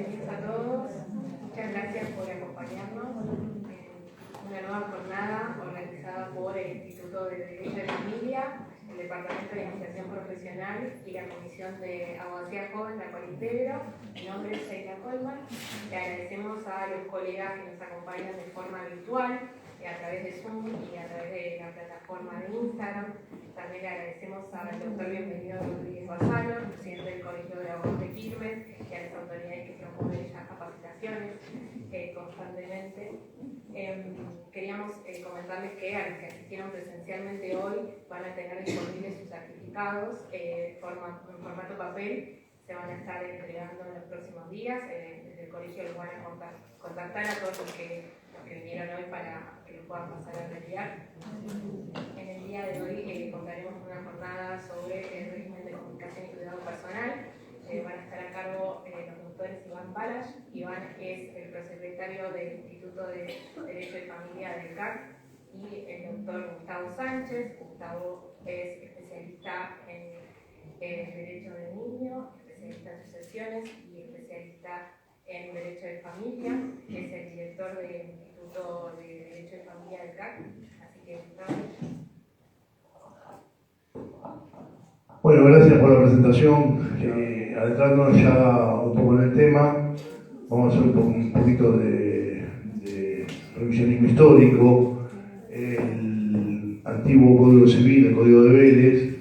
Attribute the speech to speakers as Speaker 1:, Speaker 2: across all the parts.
Speaker 1: bienvenidos a todos. Muchas gracias por acompañarnos en una nueva jornada organizada por el Instituto de Derecho de Familia, el Departamento de Iniciación Profesional y la Comisión de Abogacía Joven, la cual integro. Mi nombre es Sheila Colman. Le agradecemos a los colegas que nos acompañan de forma virtual, a través de Zoom y a través de la plataforma de Instagram. También le agradecemos al doctor Bienvenido Rodríguez Basalo, presidente del Colegio de Abogados de Quilmes, y a las autoridades que promueven estas capacitaciones constantemente. Queríamos comentarles que a los que asistieron presencialmente hoy van a tener disponibles sus certificados en formato papel. Se van a estar entregando en los próximos días. Desde el colegio los van a contactar a todos los que vinieron hoy para que lo puedan pasar a reenviar. En el día de hoy contaremos una jornada sobre el régimen de comunicación y cuidado personal. Van a estar a cargo los doctores Iván Balash. Iván es el prosecretario del Instituto de Derecho de Familia del CAC, y el doctor Gustavo Sánchez. Gustavo es especialista en Derecho del Niño, especialista en sucesiones y especialista en Derecho de Familia. Es el director del Instituto de Derecho de Familia del CAC. Así que,
Speaker 2: bueno, gracias por la presentación. Adentrándonos ya un poco en el tema, vamos a hacer un poquito de revisionismo histórico. El antiguo Código Civil, el Código de Vélez,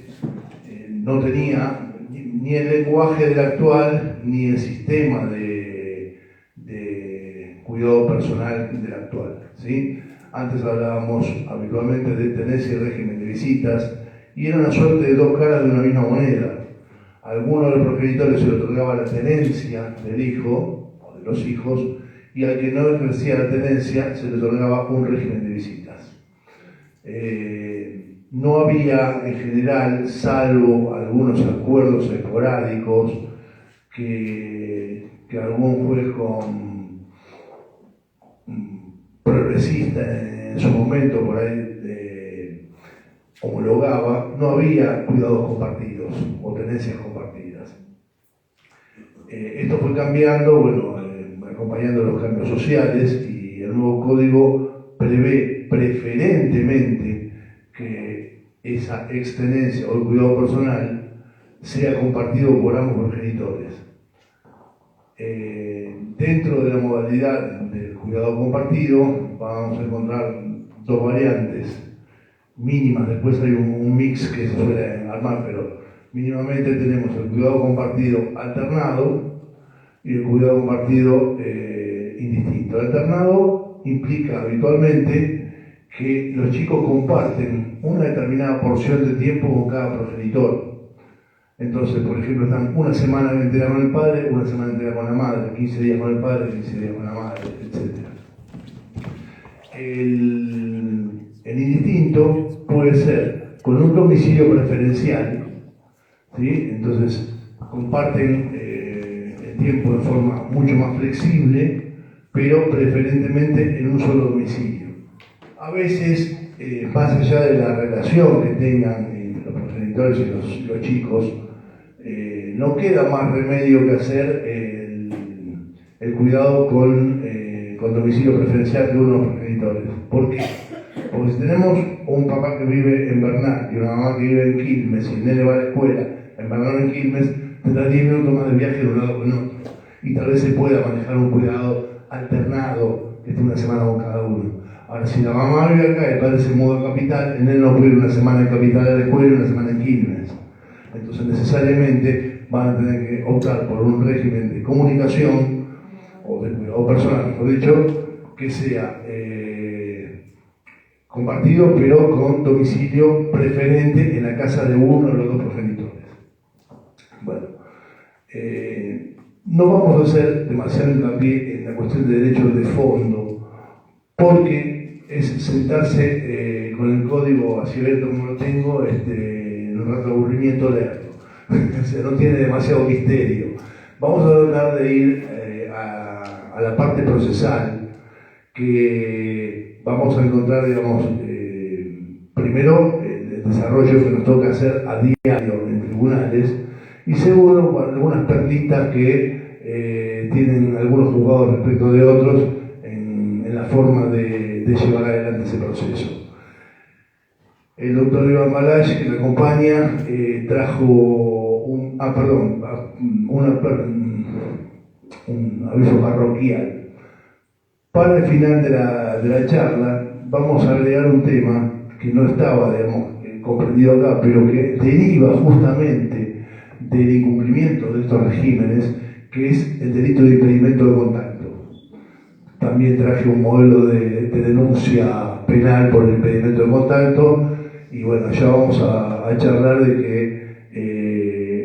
Speaker 2: no tenía ni el lenguaje del actual, ni el sistema de cuidado personal del actual, ¿sí? Antes hablábamos habitualmente de tenencia y régimen de visitas, y era una suerte de dos caras de una misma moneda. A algunos de los progenitores se le otorgaba la tenencia del hijo o de los hijos, y al que no ejercía la tenencia se le otorgaba un régimen de visitas. No había en general, salvo algunos acuerdos esporádicos que algún juez progresista en su momento por ahí homologaba, no había cuidados compartidos o tenencias compartidas. Esto fue cambiando, acompañando los cambios sociales, y el nuevo código prevé preferentemente que esa extenencia o el cuidado personal sea compartido por ambos progenitores. Dentro de la modalidad del cuidado compartido vamos a encontrar dos variantes mínimas. Después hay un mix que se suele armar, pero mínimamente tenemos el cuidado compartido alternado y el cuidado compartido indistinto. El alternado implica habitualmente que los chicos comparten una determinada porción de tiempo con cada progenitor. Entonces, por ejemplo, están una semana entera con el padre, una semana entera con la madre, 15 días con el padre, 15 días con la madre, etc. El indistinto puede ser con un domicilio preferencial, ¿sí? Entonces comparten el tiempo de forma mucho más flexible, pero preferentemente en un solo domicilio. A veces, más allá de la relación que tengan entre los progenitores y los chicos, no queda más remedio que hacer el cuidado con domicilio preferencial de uno de los progenitores. ¿Por qué? Porque si tenemos un papá que vive en Bernal y una mamá que vive en Quilmes, y el nene va a la escuela en Bernal o en Quilmes, tendrá 10 minutos más de viaje de un lado con otro, y tal vez se pueda manejar un cuidado alternado que esté una semana con cada uno. Ahora, si la mamá vive acá y el padre se muda a Capital, el nene no puede ir una semana en Capital a la escuela y una semana en Quilmes. Entonces, necesariamente van a tener que optar por un régimen de comunicación o de cuidado personal, mejor dicho, que sea compartido, pero con domicilio preferente en la casa de uno de los dos progenitores. Bueno, no vamos a hacer demasiado hincapié en la cuestión de derechos de fondo, porque es sentarse con el código así abierto como lo tengo, en un rato de aburrimiento leerlo. O sea, no tiene demasiado misterio. Vamos a tratar de ir a la parte procesal, que vamos a encontrar, digamos, primero el desarrollo que nos toca hacer a diario en tribunales, y segundo, algunas perlitas que tienen algunos juzgados respecto de otros en la forma de llevar adelante ese proceso. El doctor Iván Balay, que me acompaña, trajo un aviso parroquial. Para el final de la charla vamos a agregar un tema que no estaba, digamos, comprendido acá, pero que deriva justamente del incumplimiento de estos regímenes, que es el delito de impedimento de contacto. También traje un modelo de denuncia penal por el impedimento de contacto, y bueno, ya vamos a charlar de que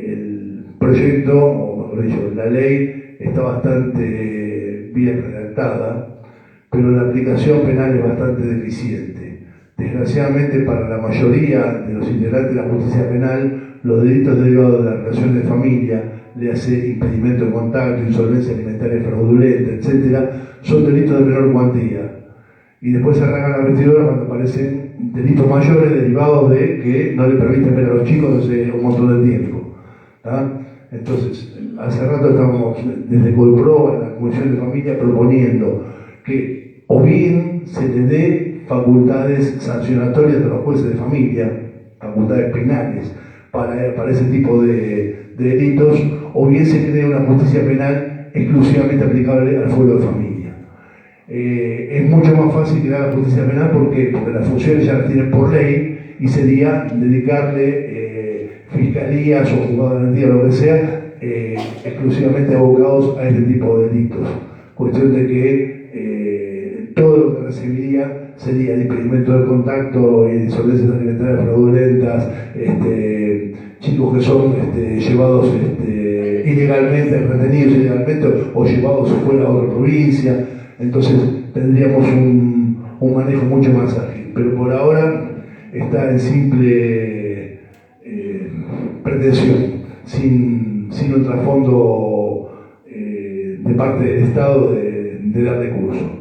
Speaker 2: el proyecto, o mejor dicho, la ley está bastante bien redactada, pero la aplicación penal es bastante deficiente. Desgraciadamente, para la mayoría de los integrantes de la justicia penal, los delitos derivados de la relación de familia, le hace impedimento de contacto, insolvencia alimentaria fraudulenta, etc., son delitos de menor cuantía. Y después se arrancan la vestidura cuando aparecen delitos mayores derivados de que no le permiten ver a los chicos hace un montón de tiempo. ¿Tá? Entonces, hace rato estamos desde Colpro, en la Comisión de Familia, proponiendo que o bien se le dé facultades sancionatorias a los jueces de familia, facultades penales para ese tipo de delitos, o bien se cree una justicia penal exclusivamente aplicable al fuero de familia. Es mucho más fácil crear la justicia penal porque las funciones ya las tienen por ley, y sería dedicarle fiscalías o juzgados de garantía o lo que sea exclusivamente abocados a este tipo de delitos. Cuestión de que todo lo que recibiría sería el impedimento de contacto, insolvencias alimentarias fraudulentas, chicos que son llevados ilegalmente, retenidos ilegalmente o llevados fuera a otra provincia. Entonces tendríamos un manejo mucho más ágil, pero por ahora está en simple pretensión, sin un trasfondo de parte del Estado de darle curso.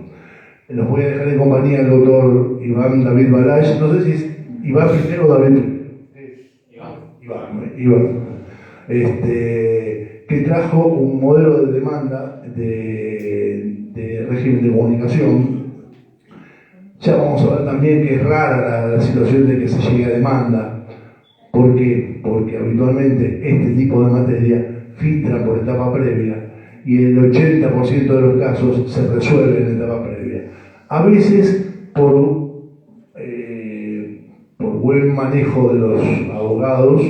Speaker 2: Los voy a dejar en compañía del doctor Iván David Balay. No sé si es Iván primero o David. Iván. Que trajo un modelo de demanda de régimen de comunicación. Ya vamos a ver también que es rara la situación de que se llegue a demanda. ¿Por qué? Porque habitualmente este tipo de materia filtra por etapa previa, y el 80% de los casos se resuelven en etapa previa. A veces por buen manejo de los abogados,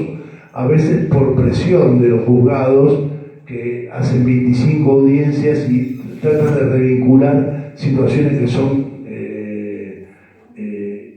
Speaker 2: a veces por presión de los juzgados, que hacen 25 audiencias y tratan de revincular situaciones que son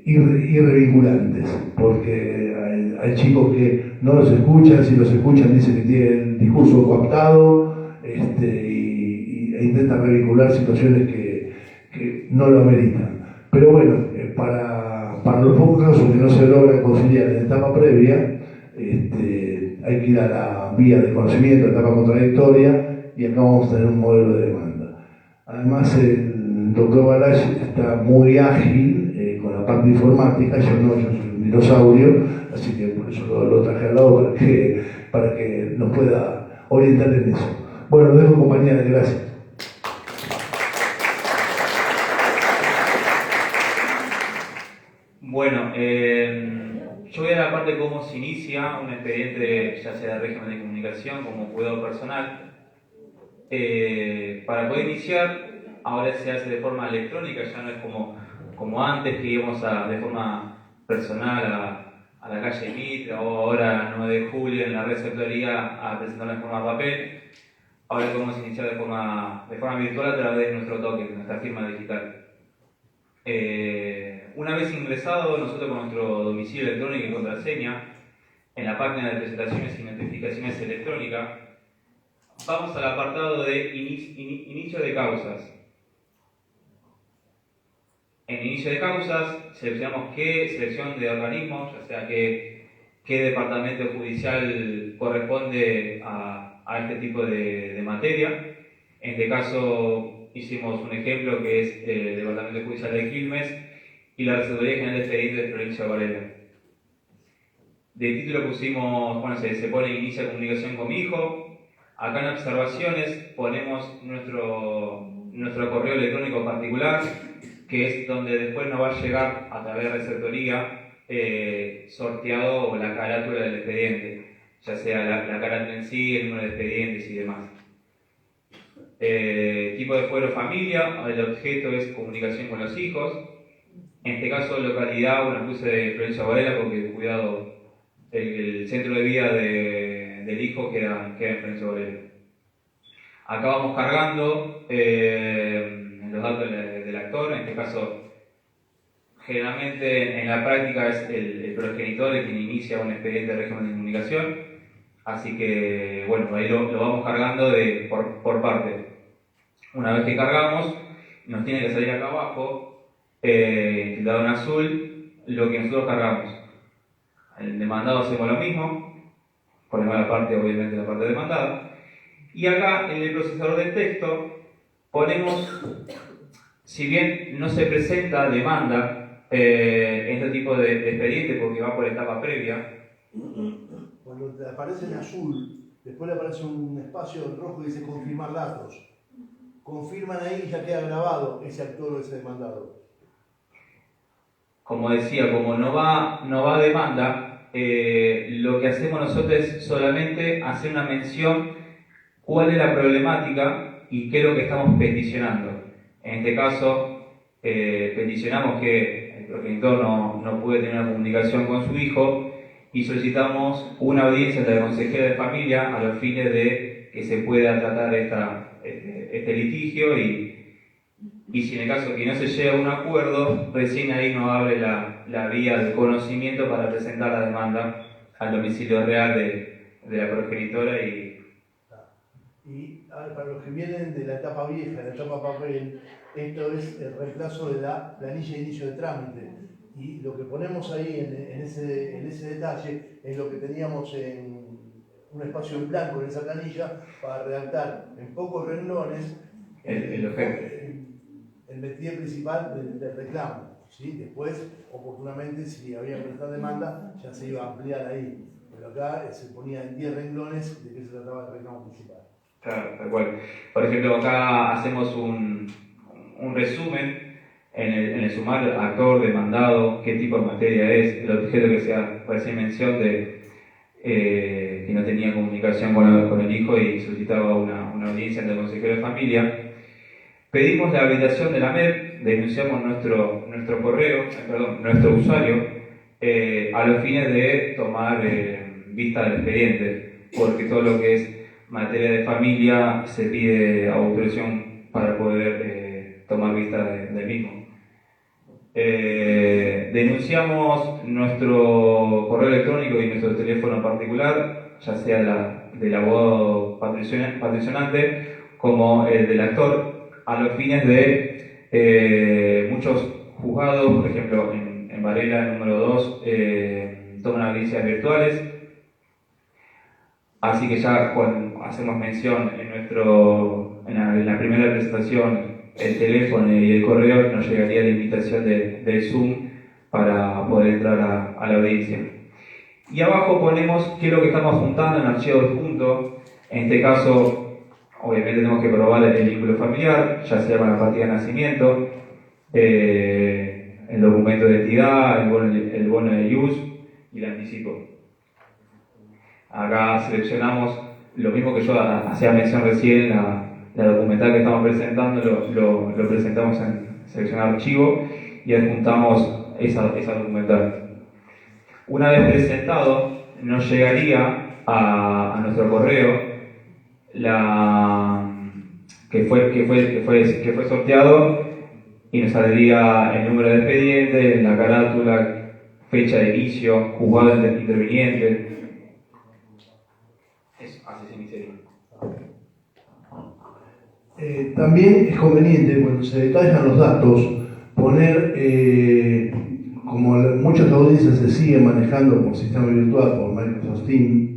Speaker 2: irrevinculantes, porque hay chicos que no los escuchan, si los escuchan dicen que tienen el discurso coaptado, e intentan revincular situaciones que no lo ameritan. Pero bueno, para los pocos casos que no se logra conciliar en etapa previa, hay que ir a la vía de conocimiento, etapa contradictoria, y acá vamos a tener un modelo de demanda. Además, el doctor Balay está muy ágil con la parte informática. Yo no, yo soy un dinosaurio, así que por eso lo traje al lado para que nos pueda orientar en eso. Bueno, lo dejo en compañía de gracias.
Speaker 3: Bueno, yo voy a la parte de cómo se inicia un expediente, ya sea de régimen de comunicación como cuidado personal. Para poder iniciar, ahora se hace de forma electrónica, ya no es como antes, que íbamos de forma personal a la calle Mitra, o ahora 9 de julio en la receptoría a presentarla en forma papel. Ahora podemos iniciar de forma virtual a través de nuestro token, nuestra firma digital. Una vez ingresado, nosotros con nuestro domicilio electrónico y contraseña, en la página de presentaciones y notificaciones electrónicas, vamos al apartado de inicio de causas. En inicio de causas seleccionamos qué selección de organismos, ya sea qué departamento judicial corresponde a este tipo de materia. En este caso hicimos un ejemplo que es el Departamento Judicial de Quilmes y la Receptoría General de Expedientes de Provincia de Varela. De título pusimos, se pone inicia comunicación con mi hijo. Acá en observaciones ponemos nuestro correo electrónico particular, que es donde después nos va a llegar a través de receptoría sorteado la carátula del expediente, ya sea la carátula en sí, el número de expedientes y demás. Tipo de fuero familia, el objeto es comunicación con los hijos. En este caso, localidad, una puse de Florencio Varela porque cuidado, el centro de vida del hijo queda en Florencio Varela. Acá vamos cargando los datos del actor, en este caso, generalmente en la práctica es el progenitor el quien inicia un expediente de régimen de comunicación, así que bueno, ahí lo vamos cargando por parte. Una vez que cargamos, nos tiene que salir acá abajo, tildado en azul, lo que nosotros cargamos. En el demandado hacemos lo mismo, ponemos la parte, obviamente la parte demandada, y acá en el procesador de texto ponemos, si bien no se presenta demanda en este tipo de expediente porque va por etapa previa.
Speaker 2: Cuando te aparece en azul, después le aparece un espacio en rojo y dice confirmar datos. Confirman ahí y ya queda grabado ese actor o ese demandado.
Speaker 3: Como decía, como no va demanda, lo que hacemos nosotros es solamente hacer una mención cuál es la problemática y qué es lo que estamos peticionando. En este caso, peticionamos que el progenitor no puede tener una comunicación con su hijo y solicitamos una audiencia de la consejera de familia a los fines de que se pueda tratar este litigio y si en el caso que no se llega a un acuerdo, recién ahí nos abre la vía del conocimiento para presentar la demanda al domicilio real de la progenitora.
Speaker 2: Y para los que vienen de la etapa vieja, de la etapa papel, esto es el reemplazo de la planilla de inicio de trámite. Y lo que ponemos ahí en ese detalle es lo que teníamos en un espacio en blanco en esa planilla para redactar en pocos renglones el métier principal del reclamo. ¿Sí? Después, oportunamente, si había presentado demanda, ya se iba a ampliar ahí. Pero acá se ponía en 10 renglones de qué se trataba el reclamo principal.
Speaker 3: Claro, tal cual. Por ejemplo, acá hacemos un resumen en el sumario, actor, demandado, qué tipo de materia es, el objeto que sea, recién mención de que no tenía comunicación con el hijo y solicitaba una audiencia ante el consejero de familia. Pedimos la habilitación de la MEP, denunciamos nuestro correo, nuestro usuario, a los fines de tomar vista del expediente, porque todo lo que es materia de familia se pide autorización para poder tomar vista del mismo. Denunciamos nuestro correo electrónico y nuestro teléfono particular, ya sea del abogado patrocinante como el del actor, a los fines de muchos juzgados, por ejemplo en Varela, número 2, toman audiencias virtuales. Así que ya cuando hacemos mención en la primera presentación, el teléfono y el correo, nos llegaría la invitación del Zoom para poder entrar a la audiencia. Y abajo ponemos qué es lo que estamos juntando en archivo adjunto. En este caso, obviamente tenemos que probar el vínculo familiar, ya sea con la partida de nacimiento, el documento de identidad, el bono de IUS y el anticipo. Acá seleccionamos lo mismo que yo hacía mención recién, la documental que estamos presentando, lo presentamos en seleccionar archivo y adjuntamos esa documental. Una vez presentado, nos llegaría a nuestro correo que fue sorteado y nos saldría el número de expediente, la carátula, fecha de inicio, juzgado interviniente. Así se iniciaría.
Speaker 2: También es conveniente, cuando se detallan los datos, poner, como muchas audiencias se siguen manejando por sistema virtual, por Microsoft Teams,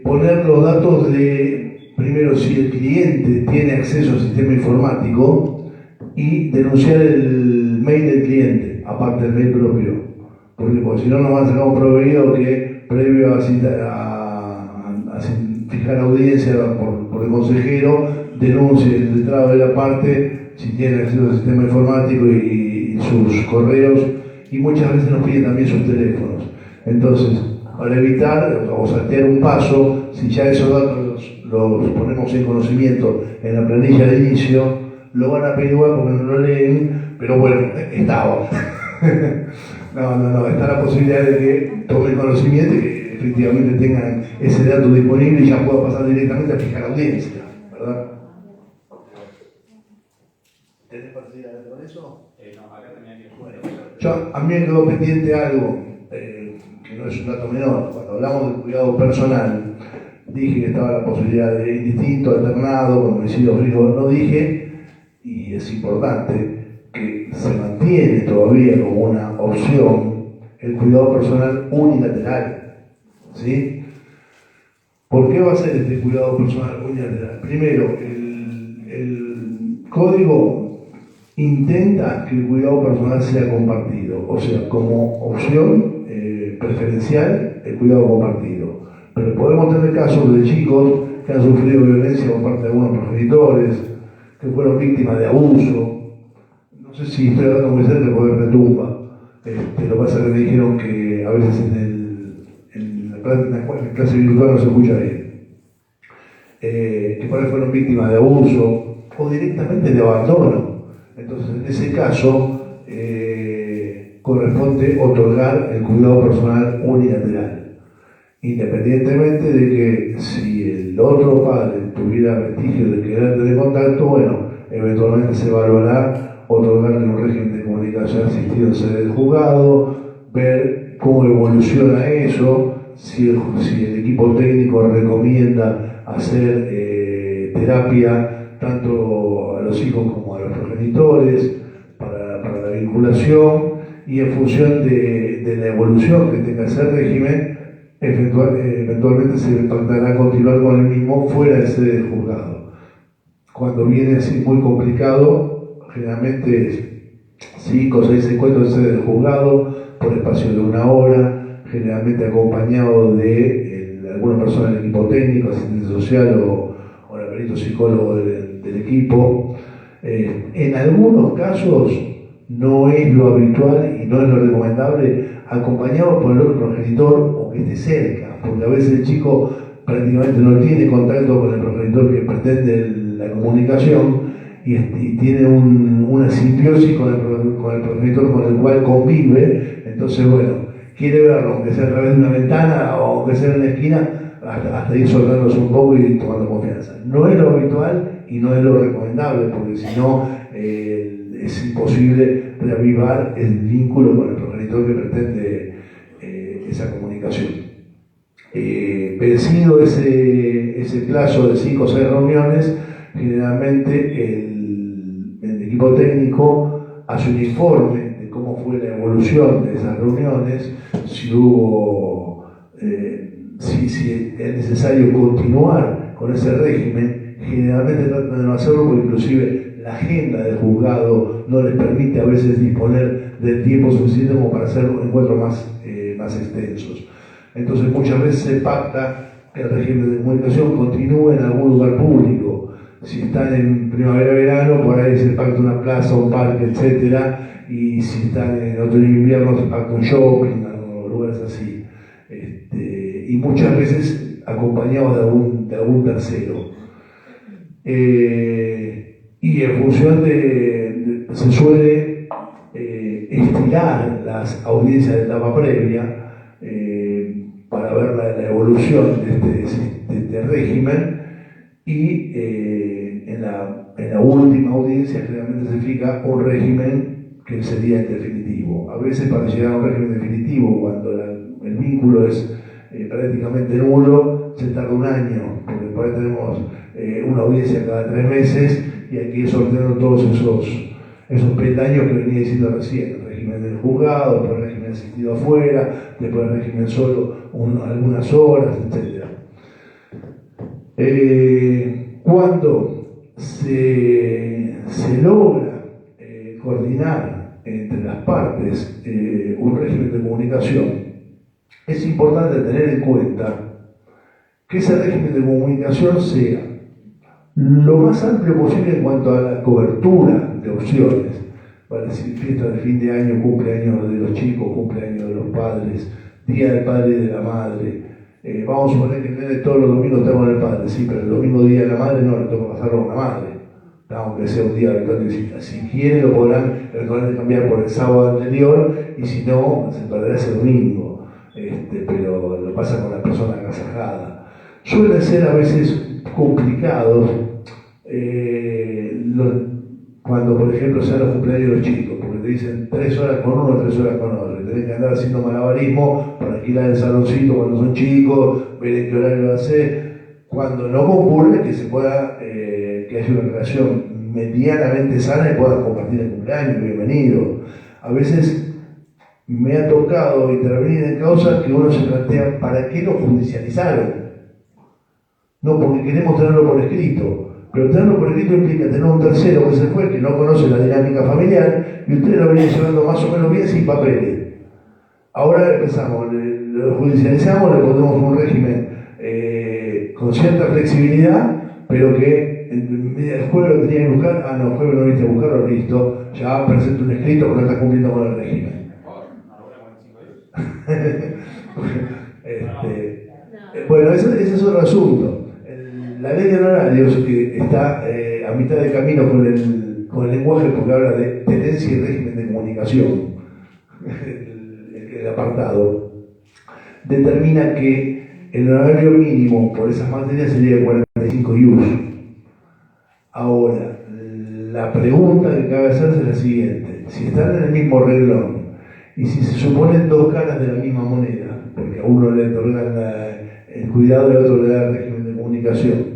Speaker 2: poner los datos de, primero, si el cliente tiene acceso al sistema informático y denunciar el mail del cliente, aparte del mail propio. Porque si no nos van a sacar un proveedor que previo a fijar audiencia por el consejero, denuncie el letrado de la parte si tiene acceso al sistema informático y sus correos, y muchas veces nos piden también sus teléfonos. Entonces, para evitar o saltear un paso, si ya esos datos los ponemos en conocimiento en la planilla de inicio, lo van a pedir igual porque no lo leen, pero bueno, estaba. No, está la posibilidad de que tomen conocimiento y que efectivamente tengan ese dato disponible y ya pueda pasar directamente a fijar audiencia, ¿verdad? ¿Tenés partida con eso?
Speaker 3: No, acá tenía que...
Speaker 2: Bueno, a mí me quedó pendiente algo, que no es un dato menor. Cuando hablamos del cuidado personal, dije que estaba la posibilidad de indistinto, alternado, con homicidio fijo, no dije, y es importante, que se mantiene todavía como una opción el cuidado personal unilateral, ¿sí? ¿Por qué va a ser este cuidado personal unilateral? Primero, el código intenta que el cuidado personal sea compartido, o sea, como opción preferencial el cuidado compartido. Pero podemos tener casos de chicos que han sufrido violencia por parte de algunos progenitores, que fueron víctimas de abuso. No sé si estoy hablando muy cerca porque retumba. Lo que pasa es que me dijeron que a veces en la clase virtual no se escucha bien. Que por ahí fueron víctimas de abuso o directamente de abandono. Entonces, en ese caso, corresponde otorgar el cuidado personal unilateral, independientemente de que si el otro padre tuviera vestigio de querer tener contacto, bueno, eventualmente se evaluará otorgarle un régimen de comunicación asistido en sede del juzgado, ver cómo evoluciona eso, si el equipo técnico recomienda hacer terapia tanto a los hijos como a los progenitores para la vinculación, y en función de la evolución que tenga ese régimen, eventualmente se pactará continuar con el mismo fuera de sede del juzgado. Cuando viene así muy complicado, generalmente es 5 o 6 encuentros en sede del juzgado por espacio de 1 hora, generalmente acompañado de alguna persona del equipo técnico, asistente social o el perito psicólogo del equipo. En algunos casos no es lo habitual y no es lo recomendable acompañado por el otro progenitor o que esté cerca, porque a veces el chico prácticamente no tiene contacto con el progenitor que pretende la comunicación y tiene una simbiosis con el progenitor con el cual convive. Entonces, bueno, quiere verlo, aunque sea a través de una ventana o aunque sea en la esquina, hasta ir soltándose un poco y tomando confianza. No es lo habitual y no es lo recomendable, porque si no es imposible reavivar el vínculo con el progenitor que pretende esa comunicación. Vencido ese plazo de 5 o 6 reuniones, generalmente el equipo técnico hace un informe de cómo fue la evolución de esas reuniones, si hubo, si es necesario continuar con ese régimen. Generalmente tratan de no hacerlo porque inclusive la agenda del juzgado no les permite a veces disponer del tiempo suficiente como para hacer encuentros más extensos. Entonces muchas veces se pacta que el régimen de comunicación continúe en algún lugar público. Si están en primavera-verano, por ahí se pacta una plaza, un parque, etc. Y si están en otoño-invierno, se pacta un shopping, o lugares así. Y muchas veces acompañados de algún tercero. Y en función se suele estirar las audiencias de etapa previa para ver la evolución de este régimen, y en la última audiencia generalmente se fija un régimen que sería el definitivo. A veces, para llegar a un régimen definitivo, cuando el vínculo es prácticamente nulo, se tarda 1 año, porque por ahí tenemos una audiencia cada 3 meses y hay que ir sorteando todos esos peldaños que venía diciendo recién: el régimen del juzgado, después el régimen asistido afuera, después el régimen solo algunas horas, etc. Cuando se logra coordinar entre las partes un régimen de comunicación, es importante tener en cuenta que ese régimen de comunicación sea lo más amplio posible en cuanto a la cobertura de opciones. Vale, si fiesta de fin de año, cumpleaños de los chicos, cumpleaños de los padres, día del padre y de la madre. Vamos a suponer que el nene todos los domingos está con el padre, sí, pero el domingo día de la madre no, le toca pasarlo con la madre. Aunque sea un día habitual de visita. Si quieren lo podrán eventualmente cambiar por el sábado anterior y si no, se perderá ese domingo. Pero lo pasa con la persona agasajada. Suelen ser a veces complicados cuando, por ejemplo, se dan los cumpleaños de los chicos, porque te dicen 3 horas con uno, 3 horas con otro. Y tenés que andar haciendo malabarismo para alquilar el saloncito cuando son chicos, ver en qué horario va a ser. Cuando no concurre, que se pueda, que haya una relación medianamente sana y puedan compartir el cumpleaños, bienvenido. A veces me ha tocado intervenir en causas que uno se plantea, ¿para qué lo judicializaron? No, porque queremos tenerlo por escrito. Pero tenerlo por escrito implica tener un tercero que se fue, que no conoce la dinámica familiar, y ustedes lo vienen llevando más o menos bien sin papeles. Ahora empezamos, lo judicializamos, le ponemos un régimen con cierta flexibilidad, pero que el jueves lo tenía que buscar, no, el jueves no viniste a buscarlo, listo, ya presenta un escrito porque no está cumpliendo con el régimen. Bueno, ese es otro asunto. La ley de honorarios que está a mitad de camino con el lenguaje, porque habla de tenencia y régimen de comunicación, el apartado, determina que el honorario mínimo por esas materias sería de 45 ius. Ahora, la pregunta que cabe hacerse es la siguiente: si están en el mismo renglón y si se suponen dos caras de la misma moneda, porque a uno le otorgan el cuidado y al otro le da el régimen de comunicación,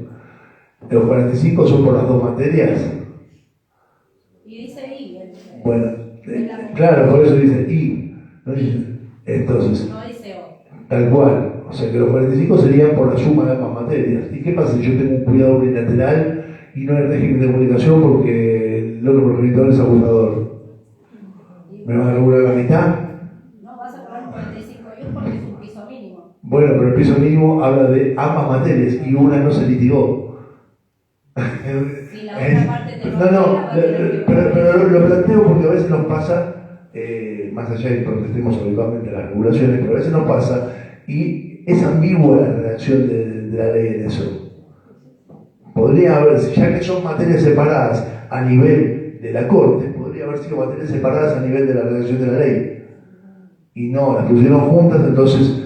Speaker 2: ¿los 45 son por las dos materias?
Speaker 4: Y dice I.
Speaker 2: Bueno, claro, por eso dice I. ¿No? Entonces,
Speaker 4: No dice O.
Speaker 2: Tal cual. O sea que los 45 serían por la suma de ambas materias. ¿Y qué pasa si yo tengo un cuidado unilateral y no hay régimen de comunicación porque el otro progenitor es abusador? ¿Me van a regular la mitad?
Speaker 4: No, vas a cobrar 45 euros porque es un piso mínimo.
Speaker 2: Bueno, pero el piso mínimo habla de ambas materias y una no se litigó.
Speaker 4: Si la otra parte te
Speaker 2: pero lo planteo porque a veces nos pasa, más allá de que protestemos habitualmente las regulaciones, pero a veces nos pasa y es ambigua la redacción de la ley en eso. Podría haber, ya que son materias separadas a nivel de la Corte, podría haber sido materias separadas a nivel de la redacción de la ley. Y no, las pusieron juntas, entonces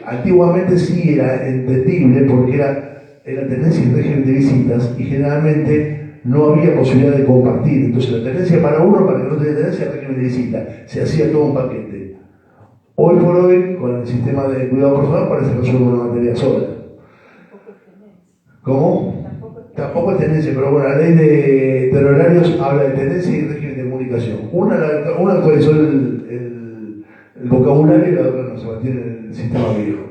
Speaker 2: antiguamente sí era entendible porque era tenencia y régimen de visitas y generalmente no había posibilidad de compartir. Entonces la tenencia para uno, para que no tenga tenencia, el régimen de visita. Se hacía todo un paquete. Hoy por hoy, con el sistema de cuidado personal, parece que solo una materia sola. ¿Cómo? Tampoco es tenencia, pero bueno, la ley de horarios habla de tenencia y régimen de comunicación. Una actualizó el vocabulario y la otra no, se mantiene en el sistema viejo.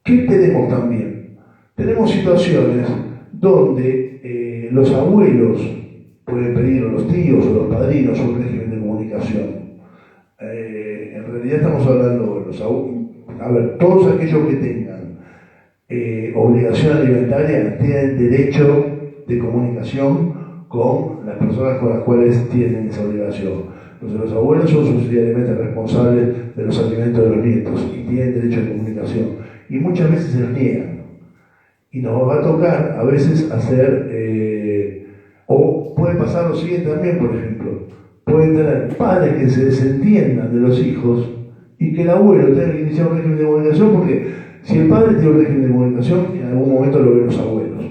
Speaker 2: ¿Qué tenemos también? Tenemos situaciones donde los abuelos pueden pedir, o los tíos o los padrinos, un régimen de comunicación. En realidad estamos hablando de los abuelos. A ver, todos aquellos que tengan obligación alimentaria tienen derecho de comunicación con las personas con las cuales tienen esa obligación. Entonces los abuelos son subsidiariamente responsables de los alimentos de los nietos y tienen derecho de comunicación. Y muchas veces se los niegan. Y nos va a tocar a veces hacer, o puede pasar lo siguiente también, por ejemplo, pueden tener padres que se desentiendan de los hijos y que el abuelo tenga que iniciar un régimen de comunicación, porque si el padre tiene un régimen de comunicación, en algún momento lo ven los abuelos.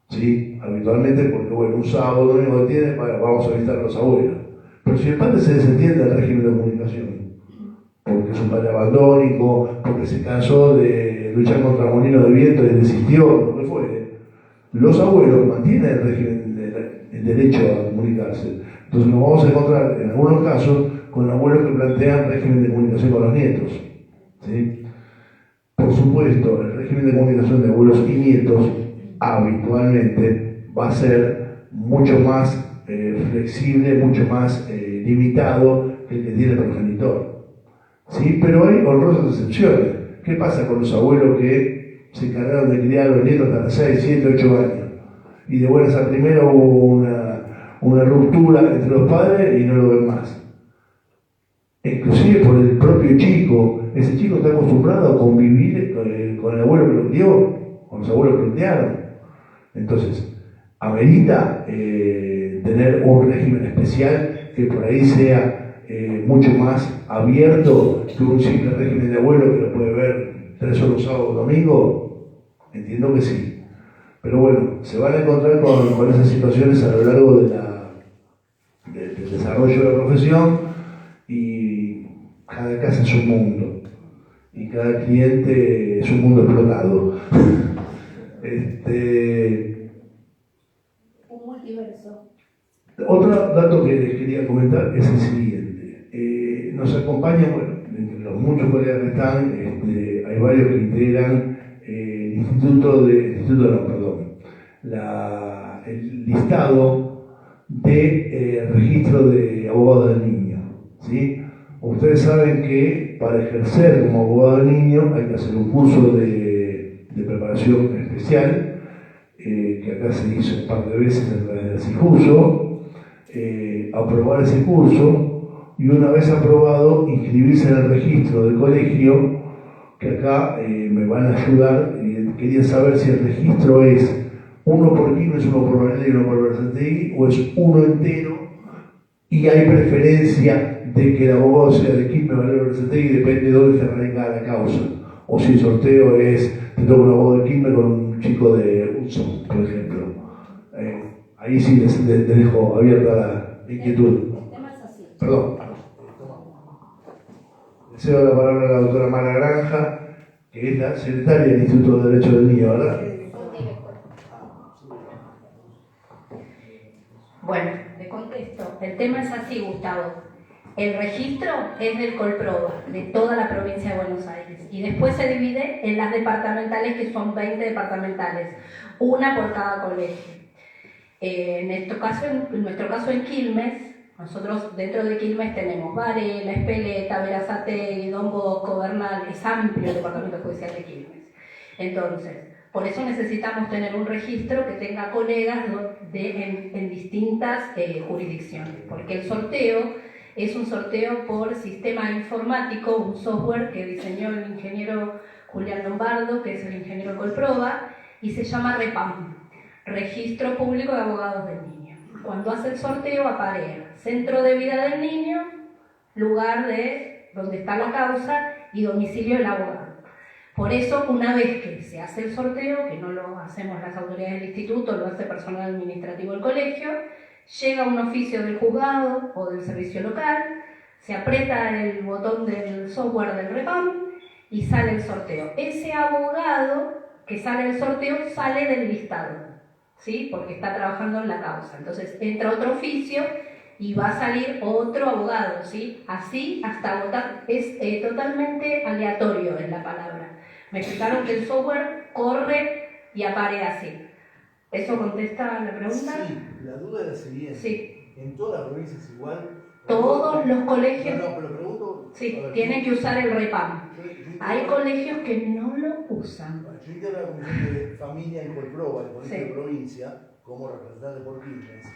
Speaker 2: ¿Sí? Habitualmente, porque bueno, un sábado lo único que tiene, vamos a visitar a los abuelos. Pero si el padre se desentiende del régimen de comunicación, porque es un padre abandónico, porque se cansó de luchar contra molinos de viento y desistió, lo que fuere, los abuelos mantienen el régimen, el derecho a comunicarse. Entonces nos vamos a encontrar en algunos casos con abuelos que plantean régimen de comunicación con los nietos. ¿Sí? Por supuesto, el régimen de comunicación de abuelos y nietos habitualmente va a ser mucho más flexible, mucho más limitado que el que tiene el progenitor. ¿Sí? Pero hay honrosas excepciones. ¿Qué pasa con los abuelos que se encargaron de criar a los nietos hasta los 6, 7, 8 años? Y de buenas a primeras hubo una ruptura entre los padres y no lo ven más. Inclusive por el propio chico, ese chico está acostumbrado a convivir con el abuelo que lo crió, con los abuelos que lo criaron. Entonces, amerita tener un régimen especial que por ahí sea mucho más abierto que un simple régimen de abuelo que lo puede ver 3 horas sábado o domingo. Entiendo que sí. Pero bueno, se van a encontrar con esas situaciones a lo largo del desarrollo de la profesión, y cada casa es un mundo y cada cliente es un mundo explotado.
Speaker 4: Un multiverso.
Speaker 2: Otro dato que les quería comentar es el siguiente. Nos acompañan, bueno, entre los muchos colegas que están, hay varios que integran el el listado de registro de abogado del niño, ¿sí? Ustedes saben que para ejercer como abogado del niño hay que hacer un curso de preparación especial, que acá se hizo un par de veces a través del CIJUSO, aprobar ese curso y una vez aprobado inscribirse en el registro del colegio, que acá me van a ayudar. Quería saber si el registro es uno por Quilmes, uno por Varela y uno por Berazategui, o es uno entero y hay preferencia de que el abogado sea de Quilmes, Varela o Berazategui, depende de dónde se radica la causa. O si el sorteo es, te toca un abogado de Quilmes con un chico de Hudson, por ejemplo. Ahí sí les dejo abierta la inquietud.
Speaker 4: El tema es así.
Speaker 2: Perdón. Le cedo la palabra a la doctora Mara Granja, que es la secretaria del Instituto de Derecho del Niño, ¿verdad?
Speaker 4: Bueno, le contesto. El tema es así, Gustavo. El registro es del Colproba, de toda la provincia de Buenos Aires. Y después se divide en las departamentales, que son 20 departamentales, una por cada colegio. En nuestro caso en Quilmes, nosotros dentro de Quilmes tenemos Varela, Espeleta, Berazategui, Don Bosco, Bernal, es amplio el departamento judicial de Quilmes. Entonces, por eso necesitamos tener un registro que tenga colegas en distintas jurisdicciones, porque el sorteo es un sorteo por sistema informático, un software que diseñó el ingeniero Julián Lombardo, que es el ingeniero Colproba, y se llama REPAM, Registro Público de Abogados del Niño. Cuando hace el sorteo aparece centro de vida del niño, lugar de donde está la causa y domicilio del abogado. Por eso, una vez que se hace el sorteo, que no lo hacemos las autoridades del instituto, lo hace personal administrativo del colegio, llega un oficio del juzgado o del servicio local, se aprieta el botón del software del REPAM y sale el sorteo. Ese abogado que sale del sorteo sale del listado, ¿sí? Porque está trabajando en la causa. Entonces entra otro oficio y va a salir otro abogado, ¿sí? Así hasta votar. Es totalmente aleatorio en la palabra. Me explicaron que el software corre y aparece así. ¿Eso contesta la pregunta?
Speaker 2: Sí, la duda es la siguiente.
Speaker 4: Sí.
Speaker 2: ¿En todas las provincias es igual?
Speaker 4: Todos los colegios
Speaker 2: pero pregunto,
Speaker 4: sí, tienen que usar el REPAM. Hay colegios que no lo usan.
Speaker 2: Yo integro la Comisión de Familia en Colproba, el Colegio
Speaker 4: Sí.
Speaker 2: de Provincia, como representante por Quilmes,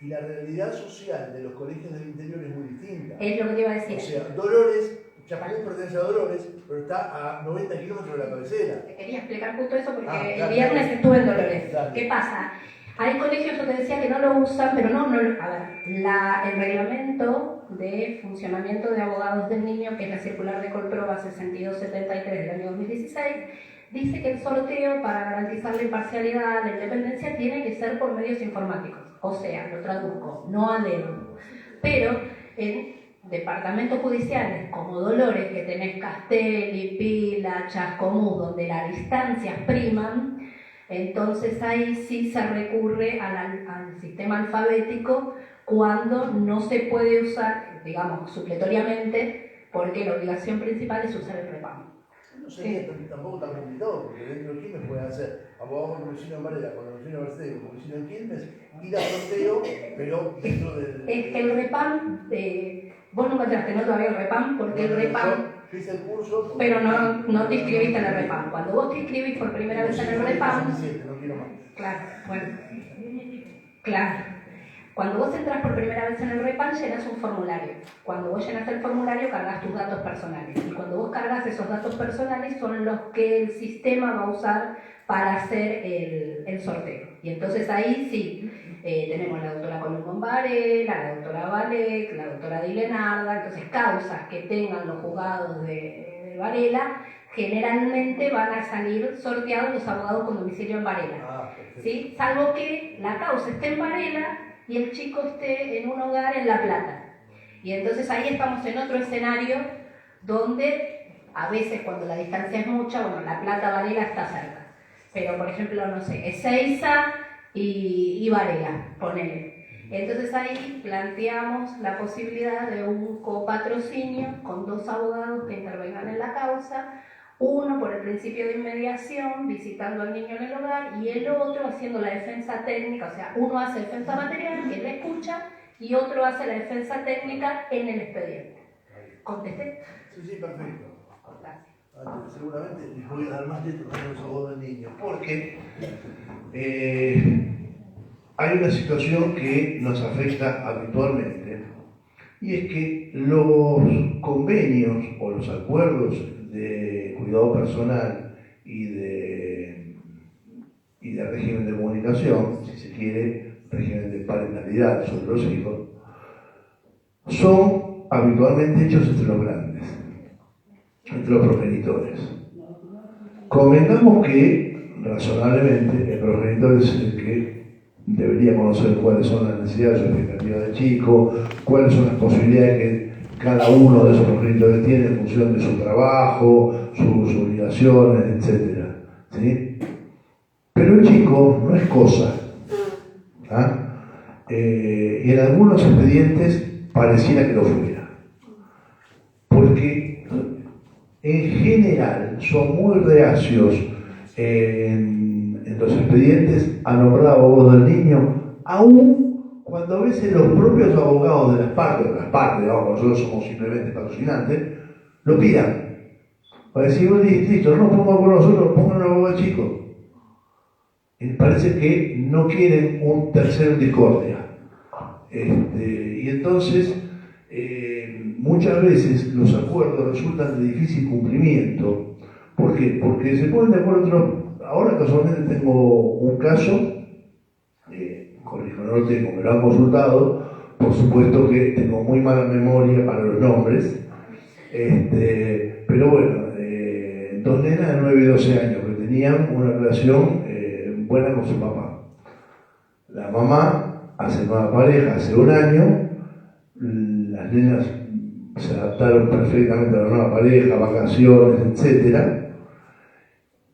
Speaker 2: y la realidad social de los colegios del interior es muy distinta.
Speaker 4: Es lo que te iba a decir.
Speaker 2: O sea, Dolores, Chapacón pertenece a Dolores, pero está a 90 kilómetros de la cabecera.
Speaker 4: Te quería explicar justo eso porque
Speaker 2: Ah,
Speaker 4: el
Speaker 2: dale,
Speaker 4: viernes
Speaker 2: dale.
Speaker 4: estuve en Dolores.
Speaker 2: Dale.
Speaker 4: ¿Qué pasa? Hay colegios, yo te decía, que no lo usan, pero no. A ver, el reglamento de funcionamiento de abogados del niño, que es la circular de Colproba 6273 del año 2016, dice que el sorteo, para garantizar la imparcialidad, la independencia, tiene que ser por medios informáticos. O sea, lo traduzco, no a dedo. Pero en departamentos judiciales como Dolores, que tenés Castelli, Pila, Chascomús, donde las distancias priman, entonces ahí sí se recurre al sistema alfabético cuando no se puede usar, digamos, supletoriamente, porque la obligación principal es usar el REPAM.
Speaker 2: No sería tampoco tan complicado, porque dentro de Quilmes puede hacer abogado con domicilio en Varela, con domicilio en Mercedes, con domicilio en Quilmes, ir a sorteo, pero dentro del...
Speaker 4: Es que el REPAM, vos nunca entraste, ¿no? Todavía el REPAM, porque el REPAM...
Speaker 5: Hice el curso.
Speaker 4: Pero no te inscribiste en el REPAM. Cuando vos te inscribís por primera vez en el REPAM,
Speaker 5: No quiero más.
Speaker 4: claro, bueno, claro. Cuando vos entras por primera vez en el REPAM, llenas un formulario. Cuando vos llenas el formulario, cargas tus datos personales. Y cuando vos cargas esos datos personales, son los que el sistema va a usar para hacer el sorteo. Y entonces ahí sí, tenemos la doctora Colombo Varela, la doctora Valek, la doctora Dilenarda. Entonces, causas que tengan los juzgados de Varela, generalmente van a salir sorteados los abogados con domicilio en Varela. ¿Sí? Salvo que la causa esté en Varela y el chico esté en un hogar en La Plata. Y entonces ahí estamos en otro escenario donde a veces cuando la distancia es mucha, bueno, La Plata, Varela está cerca. Pero por ejemplo, no sé, Ezeiza y Varela, ponele. Entonces ahí planteamos la posibilidad de un copatrocinio con 2 abogados que intervengan en la causa, uno por el principio de inmediación, visitando al niño en el hogar, y el otro haciendo la defensa técnica. O sea, uno hace defensa material, que él escucha, y otro hace la defensa técnica en el expediente. ¿Contesté?
Speaker 5: Sí, perfecto.
Speaker 4: Gracias.
Speaker 5: Seguramente les voy a dar más letras a los abogados del niño.
Speaker 2: Porque hay una situación que nos afecta habitualmente, y es que los convenios o los acuerdos de cuidado personal y de régimen de comunicación, si se quiere, régimen de parentalidad sobre los hijos, son habitualmente hechos entre los grandes, entre los progenitores. Convengamos que, razonablemente, el progenitor es el que debería conocer cuáles son las necesidades o expectativas del chico, cuáles son las posibilidades que cada uno de esos progenitores tiene en función de su trabajo, sus obligaciones, etc. ¿Sí? Pero el chico no es cosa. ¿Ah? Y en algunos expedientes pareciera que lo fuera. Porque en general son muy reacios en los expedientes a nombrar abogados del niño, aún cuando a veces los propios abogados de las partes, nosotros somos simplemente patrocinantes, lo pidan. Para decir, listo, no nos pongamos con nosotros, pongan un abogado chico. Y parece que no quieren un tercero en discordia. Y entonces, muchas veces los acuerdos resultan de difícil cumplimiento. ¿Por qué? Porque se ponen de acuerdo. Ahora casualmente tengo un caso, corrijo, no lo tengo, me lo han consultado, por supuesto que tengo muy mala memoria para los nombres, pero bueno, 2 nenas de 9 y 12 años que tenían una relación buena con su papá. La mamá hace nueva pareja hace 1 año, las nenas se adaptaron perfectamente a la nueva pareja, vacaciones, etc.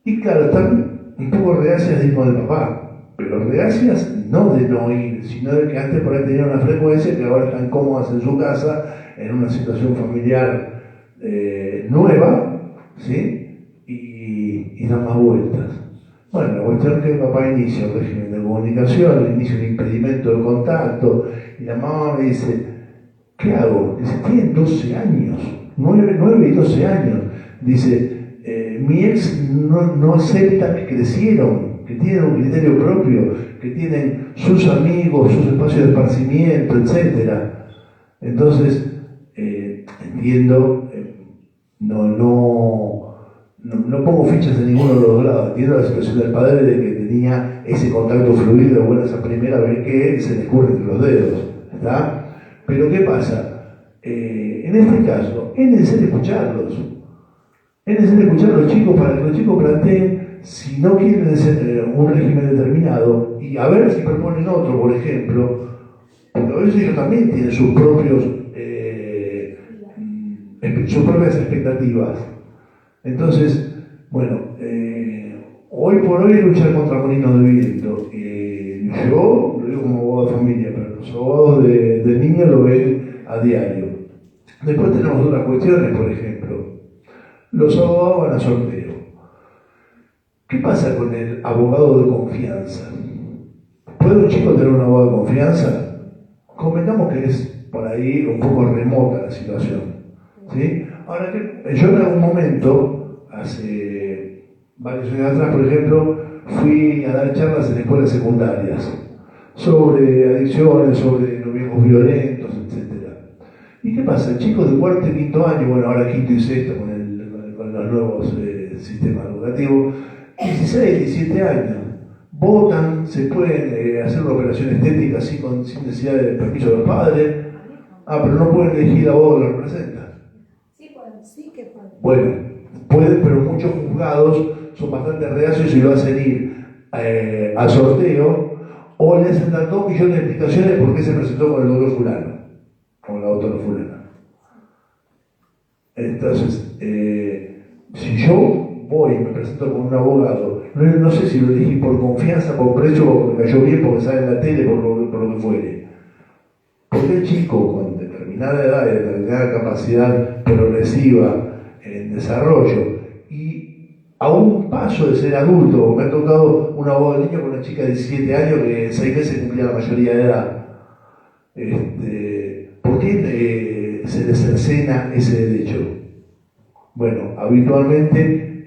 Speaker 2: Y claro, están un poco reacias de ir con el papá, pero reacias no de no ir, sino de que antes por ahí tenían una frecuencia, que ahora están cómodas en su casa, en una situación familiar nueva, ¿sí? Y dan más vueltas. Bueno, la cuestión es que el papá inicia el régimen de comunicación, inicia un impedimento de contacto, y la mamá me dice, ¿qué hago? Dice, tienen 12 años, 9 y 12 años. Dice, mi ex no acepta que crecieron, que tienen un criterio propio, que tienen sus amigos, sus espacios de esparcimiento, etc. Entonces, entiendo, no pongo fichas en ninguno de los dos lados. Entiendo la situación del padre de que tenía ese contacto fluido de buena esa primera vez que se le escurre entre los dedos, ¿está? Pero ¿qué pasa? En este caso, es necesario escucharlos. Es necesario escuchar a los chicos para que los chicos planteen si no quieren un régimen determinado y a ver si proponen otro, por ejemplo, porque a veces ellos también tienen sus propias expectativas. Entonces, bueno, hoy por hoy luchar contra molinos de viento. Yo lo digo como abogado de familia, pero los abogados del niño lo ven a diario. Después tenemos otras cuestiones, por ejemplo. Los abogados van a sorteo. ¿Qué pasa con el abogado de confianza? ¿Puede un chico tener un abogado de confianza? Convengamos que es por ahí un poco remota la situación, ¿sí? Ahora, Yo en algún momento, hace varios años atrás, por ejemplo, fui a dar charlas en escuelas secundarias sobre adicciones, sobre noviazgos violentos, etc. ¿Y qué pasa? Chicos de cuarto y quinto año, bueno, ahora quinto y sexto con los nuevos sistemas educativos, 16, 17 años, votan, se pueden hacer una operación estética sin necesidad de permiso de los padres. Pero no pueden elegir a vos que lo representa.
Speaker 6: Sí, pueden, sí que pueden.
Speaker 2: Bueno, pueden, pero muchos juzgados son bastante reacios y lo hacen ir al sorteo o le hacen dar 2 millones de explicaciones de por qué se presentó con el doctor fulano o la doctora fulana. Entonces, si yo voy y me presento con un abogado, no sé si lo elegí por confianza, por precio, porque me cayó bien, porque sale en la tele, por lo que fuere. Porque el chico con determinada edad y determinada capacidad progresiva en desarrollo y a un paso de ser adulto, me ha tocado un abogado de niño con una chica de 17 años que en 6 meses cumplía la mayoría de edad. ¿Por qué se les cercena ese derecho? Bueno, habitualmente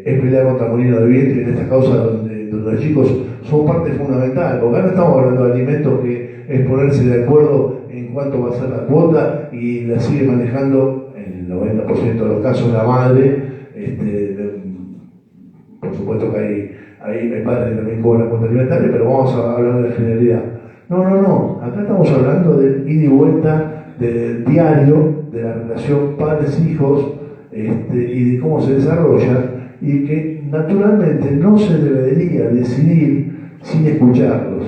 Speaker 2: es pelear contra molino de viento y en esta causa donde los chicos son parte fundamental, porque ahora no estamos hablando de alimentos que es ponerse de acuerdo en cuánto va a ser la cuota y la sigue manejando en el 90% de los casos la madre. Por supuesto que hay padres que también cobran la cuota alimentaria, pero vamos a hablar de la generalidad. No, acá estamos hablando del ida y vuelta del diario, de la relación padres-hijos y de cómo se desarrolla y que naturalmente no se debería decidir sin escucharlos.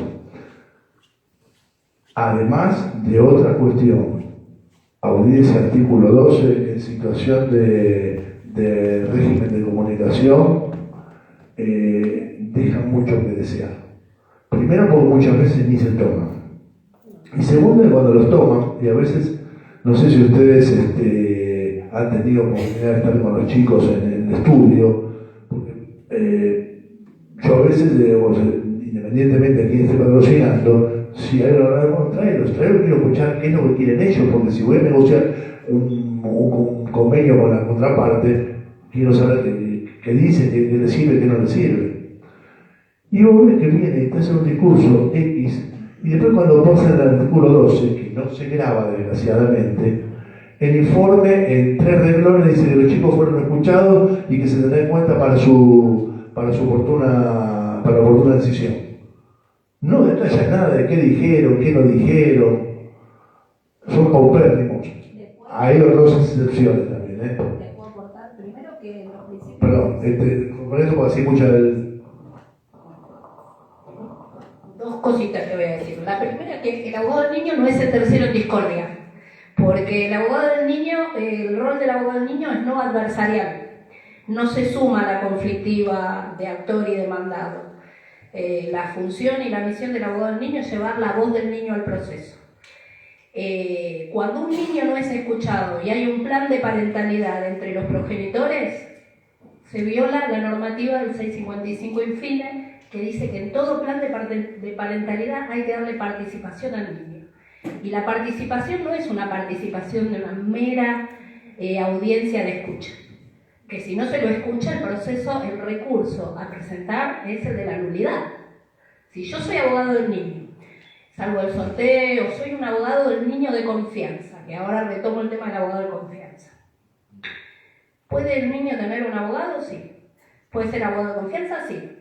Speaker 2: Además de otra cuestión, audiencia artículo 12 en situación de régimen de comunicación dejan mucho que desear. Primero porque muchas veces ni se toman. Y segundo, cuando los toman, y a veces, no sé si ustedes han tenido oportunidad de estar con los chicos en el estudio, porque yo a veces, independientemente de quién esté patrocinando, si hay una hora de traigo, quiero escuchar qué es lo que quieren ellos, porque si voy a negociar un convenio con la contraparte, quiero saber qué dicen, qué les sirve, qué no les sirve. Y vos ves que viene y te hace un discurso X, y después cuando pasan al artículo 12, que no se graba desgraciadamente, el informe en 3 renglones dice que los chicos fueron escuchados y que se tendrá en cuenta para la oportuna decisión. No detalla nada de qué dijeron, qué no dijeron. Son paupérrimos. Hay otras excepciones también.
Speaker 6: Les puedo aportar primero que los principios.
Speaker 2: Perdón, con eso puedo decir muchas.
Speaker 4: Dos cositas que voy a decir. La primera es que el abogado del niño no es el tercero en discordia, porque el abogado del niño, el rol del abogado del niño es no adversarial, no se suma a la conflictiva de actor y demandado. La función y la misión del abogado del niño es llevar la voz del niño al proceso. Cuando un niño no es escuchado y hay un plan de parentalidad entre los progenitores, se viola la normativa del 655 infine, que dice que en todo plan de parentalidad hay que darle participación al niño. Y la participación no es una participación de una mera audiencia de escucha, que si no se lo escucha el proceso, el recurso a presentar es el de la nulidad. Si yo soy abogado del niño, salvo el sorteo, soy un abogado del niño de confianza, que ahora retomo el tema del abogado de confianza. ¿Puede el niño tener un abogado? Sí. ¿Puede ser abogado de confianza? Sí.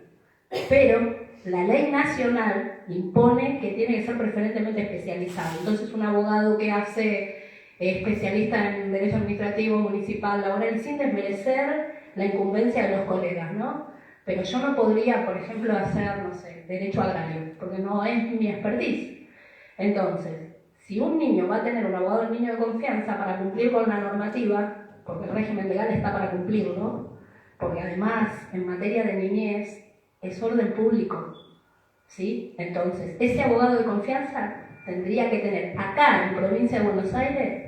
Speaker 4: Pero la ley nacional impone que tiene que ser preferentemente especializado. Entonces un abogado que hace especialista en derecho administrativo, municipal, laboral, sin desmerecer la incumbencia de los colegas, ¿no? Pero yo no podría, por ejemplo, hacer, no sé, derecho agrario, porque no es mi expertise. Entonces, si un niño va a tener un abogado del niño de confianza para cumplir con la normativa, porque el régimen legal está para cumplirlo, porque además en materia de niñez es orden público, ¿sí? Entonces, ese abogado de confianza tendría que tener acá en provincia de Buenos Aires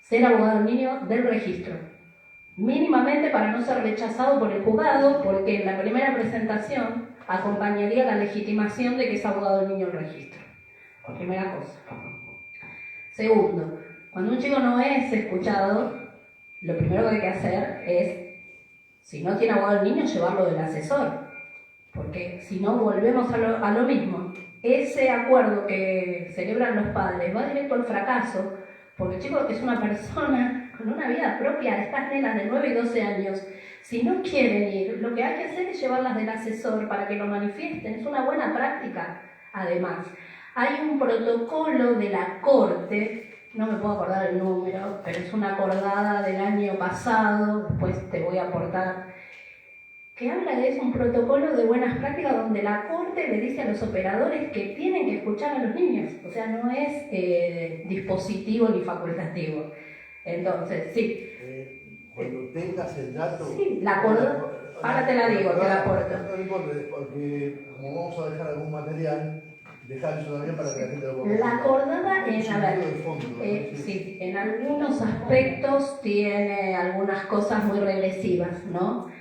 Speaker 4: ser abogado del niño del registro, mínimamente para no ser rechazado por el juzgado, porque en la primera presentación acompañaría la legitimación de que es abogado del niño del registro. Primera cosa. Segundo, cuando un chico no es escuchado, lo primero que hay que hacer es, si no tiene abogado el niño, llevarlo del asesor, porque si no volvemos a lo mismo. Ese acuerdo que celebran los padres va directo al fracaso, porque el chico es una persona con una vida propia. Estas nenas de 9 y 12 años, si no quieren ir, lo que hay que hacer es llevarlas del asesor para que lo manifiesten. Es una buena práctica. Además, hay un protocolo de la Corte, no me puedo acordar el número, pero es una acordada del año pasado, después te voy a aportar, que habla de eso, un protocolo de buenas prácticas donde la Corte le dice a los operadores que tienen que escuchar a los niños. O sea, no es dispositivo ni facultativo. Entonces, sí.
Speaker 5: Cuando tengas el dato...
Speaker 4: Sí, la acordada, ahora te la digo, te la aporto.
Speaker 5: No importa, porque como vamos a dejar algún material, dejar eso también para que la gente lo pueda
Speaker 4: La acordada en, a ver,
Speaker 5: fondo,
Speaker 4: sí, en algunos aspectos tiene algunas cosas muy regresivas, ¿no?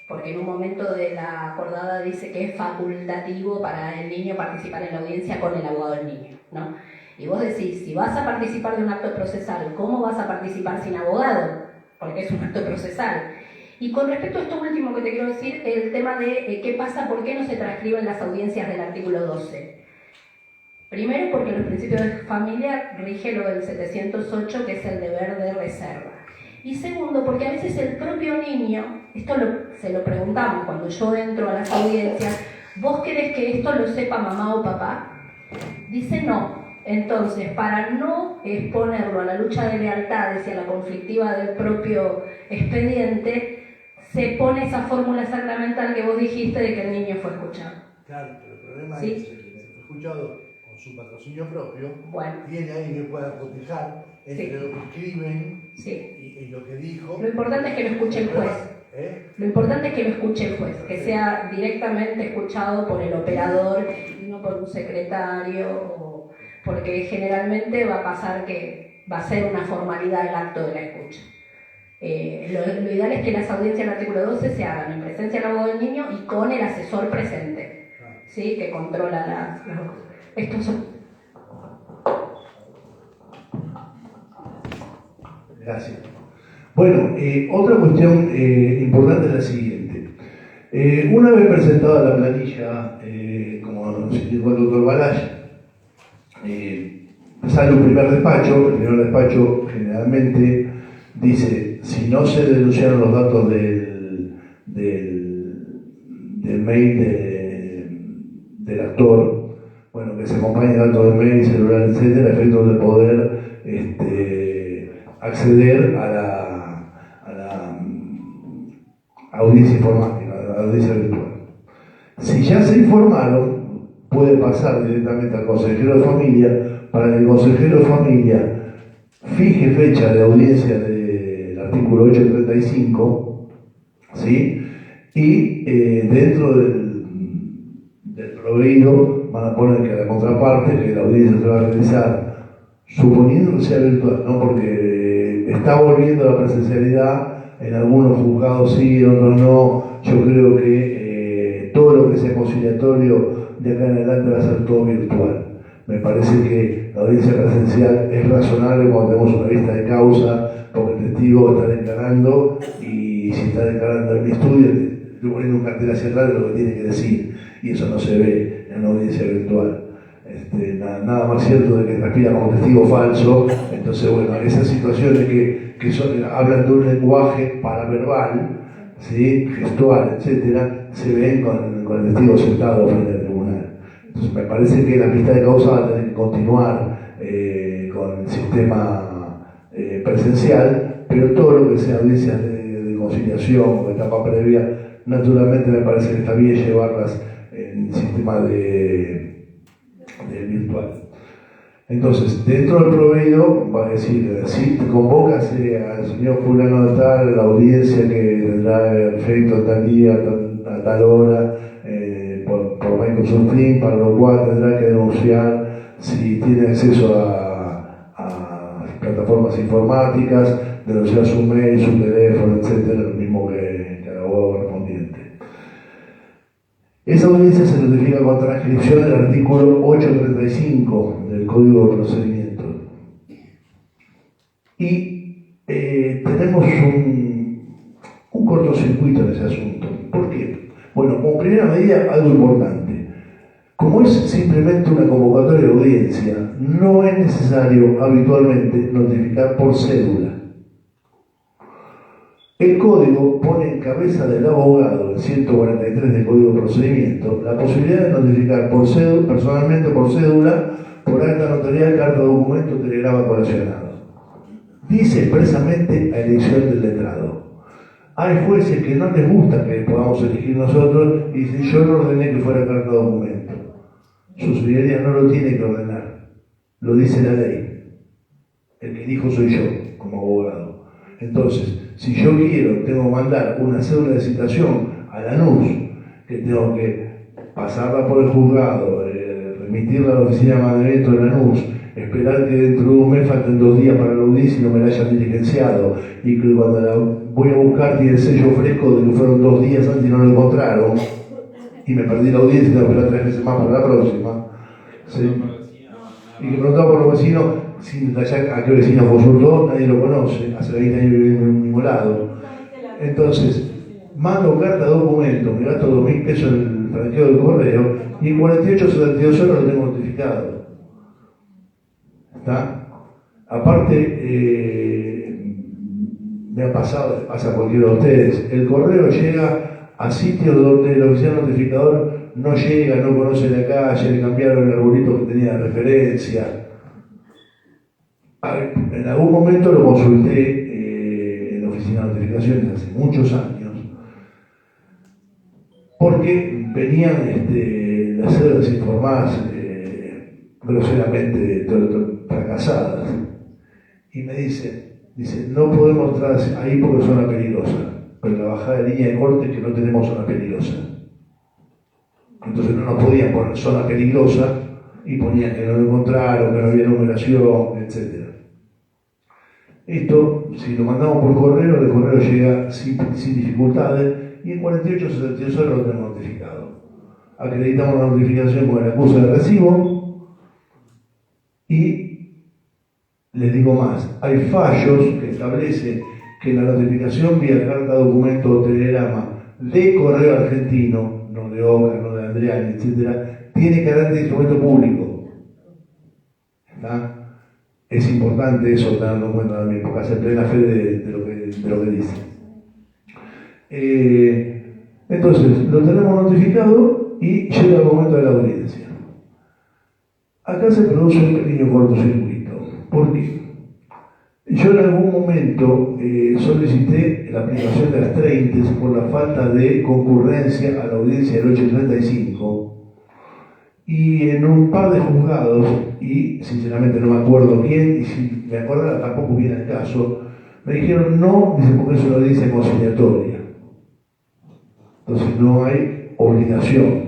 Speaker 4: Porque en un momento de la acordada dice que es facultativo para el niño participar en la audiencia con el abogado del niño, ¿no? Y vos decís, si vas a participar de un acto procesal, ¿cómo vas a participar sin abogado? Porque es un acto procesal. Y con respecto a esto último que te quiero decir, el tema de qué pasa, por qué no se transcriben las audiencias del artículo 12. Primero, porque los principios de familia rige lo del 708, que es el deber de reserva. Y segundo, porque a veces el propio niño, esto se lo preguntamos cuando yo entro a las audiencias, ¿vos querés que esto lo sepa mamá o papá? Dice no. Entonces, para no exponerlo a la lucha de lealtades y a la conflictiva del propio expediente, se pone esa fórmula sacramental que vos dijiste de que el niño fue escuchado.
Speaker 5: Claro, pero el problema
Speaker 4: ¿Sí?
Speaker 5: es que el fue escuchado con su patrocinio propio,
Speaker 4: Bueno,
Speaker 5: tiene alguien que pueda cotejar entre
Speaker 4: Sí.
Speaker 5: lo que escriben
Speaker 4: sí.
Speaker 5: y lo que dijo.
Speaker 4: Lo importante es que lo escuche el juez. Lo importante es que lo escuche el juez, que sea directamente escuchado por el operador y no por un secretario, porque generalmente va a pasar que va a ser una formalidad el acto de la escucha. Lo ideal es que las audiencias del artículo 12 se hagan en presencia del abogado del niño y con el asesor presente, ¿sí? Que controla las cosas. Estos son...
Speaker 2: Gracias. Bueno, otra cuestión importante es la siguiente. Una vez presentada la planilla, como indicó el doctor Balay, sale un primer despacho. El primer despacho generalmente dice, si no se denunciaron los datos del mail del actor, bueno, que se acompañe datos de mail, celular, etcétera, a efectos de poder acceder a la audiencia informática, a la audiencia virtual. Si ya se informaron, puede pasar directamente al consejero de familia para que el consejero de familia fije fecha de audiencia del artículo 835, ¿sí? Y dentro del proveído van a poner que la contraparte, que la audiencia se va a realizar, suponiendo que sea virtual, ¿no? Porque está volviendo la presencialidad, en algunos juzgados sí, en otros no. Yo creo que todo lo que sea conciliatorio de acá en adelante va a ser todo virtual. Me parece que la audiencia presencial es razonable cuando tenemos una vista de causa, porque el testigo está declarando y si está declarando en mi estudio, le poniendo un cartel hacia atrás de lo que tiene que decir, y eso no se ve en una audiencia virtual. Nada más cierto de que respira como testigo falso. Entonces, bueno, esas situaciones que hablan de un lenguaje paraverbal, ¿sí? Gestual, etcétera, se ven con el testigo sentado frente al tribunal. Entonces, me parece que la vista de causa va a tener que continuar con el sistema presencial, pero todo lo que sea audiencias de conciliación o etapa previa, naturalmente me parece que está bien llevarlas en el sistema de virtual. Entonces, dentro del proveído va a decir, si te convocas al señor fulano de tal, la audiencia que tendrá efecto tal día, a tal hora, por Microsoft Teams, para lo cual tendrá que denunciar si tiene acceso a plataformas informáticas, denunciar su mail, su teléfono, etcétera, lo mismo que el abogado correspondiente. Esa audiencia se notifica con transcripción del artículo 835 del Código de Procedimiento. Y tenemos un cortocircuito en ese asunto. ¿Por qué? Bueno, como primera medida, algo importante. Como es simplemente una convocatoria de audiencia, no es necesario habitualmente notificar por cédula. El código pone en cabeza del abogado, el 143 del Código de Procedimiento, la posibilidad de notificar por cédula, personalmente por cédula, por acta notarial, carta, documento, telegrama colacionado. Dice expresamente a elección del letrado. Hay jueces que no les gusta que podamos elegir nosotros y dicen: yo no ordené que fuera carta, documento. Su señoría no lo tiene que ordenar, lo dice la ley. El que dijo soy yo, como abogado. Entonces, si yo quiero, tengo que mandar una cédula de citación a Lanús, que tengo que pasarla por el juzgado, remitirla a la oficina de mandamiento de Lanús, esperar que dentro de un mes falten 2 días para la audiencia y no me la hayan diligenciado, y que cuando la voy a buscar tiene el sello fresco de que fueron 2 días antes y no lo encontraron, y me perdí la audiencia y tengo que esperar 3 meses más para la próxima. ¿Sí? Y que preguntaba por los vecinos, sin detallar a qué vecino consultó, nadie lo conoce, hace 20 años vive en el mismo lado. Entonces, mando carta, documento, me gasto 2.000 pesos en el franqueo del correo y en 48 72 horas lo tengo notificado. ¿Está? Aparte, me ha pasado, les pasa a cualquiera de ustedes, el correo llega a sitios donde el oficial notificador no llega, no conoce la calle, le cambiaron el arbolito que tenía de referencia. En algún momento lo consulté en la oficina de notificaciones hace muchos años, porque venían las cédulas informadas groseramente fracasadas, y me dice, no podemos entrar ahí porque es zona peligrosa, pero la bajada de línea de corte es que no tenemos zona peligrosa. Entonces no nos podían poner zona peligrosa y ponían que no lo encontraron, que no había numeración, etc. Esto, si lo mandamos por correo, el correo llega sin dificultades y en 48 o 72 horas lo tenemos notificado. Acreditamos la notificación con el acuse de recibo y les digo más, hay fallos que establecen que la notificación vía carta, documento o telegrama de correo argentino, no de OCA, no de Andriani, etc., tiene carácter de instrumento público. ¿Está? Es importante eso tenerlo en cuenta también, porque hace plena fe de lo que dice. Entonces, lo tenemos notificado y llega el momento de la audiencia. Acá se produce un pequeño cortocircuito. ¿Por qué? Yo en algún momento solicité la aplicación de las 30 por la falta de concurrencia a la audiencia del 835 y en un par de juzgados, y sinceramente no me acuerdo quién, y si me acuerdo tampoco viene el caso, me dijeron no, dice, porque es una audiencia conciliatoria. Entonces no hay obligación.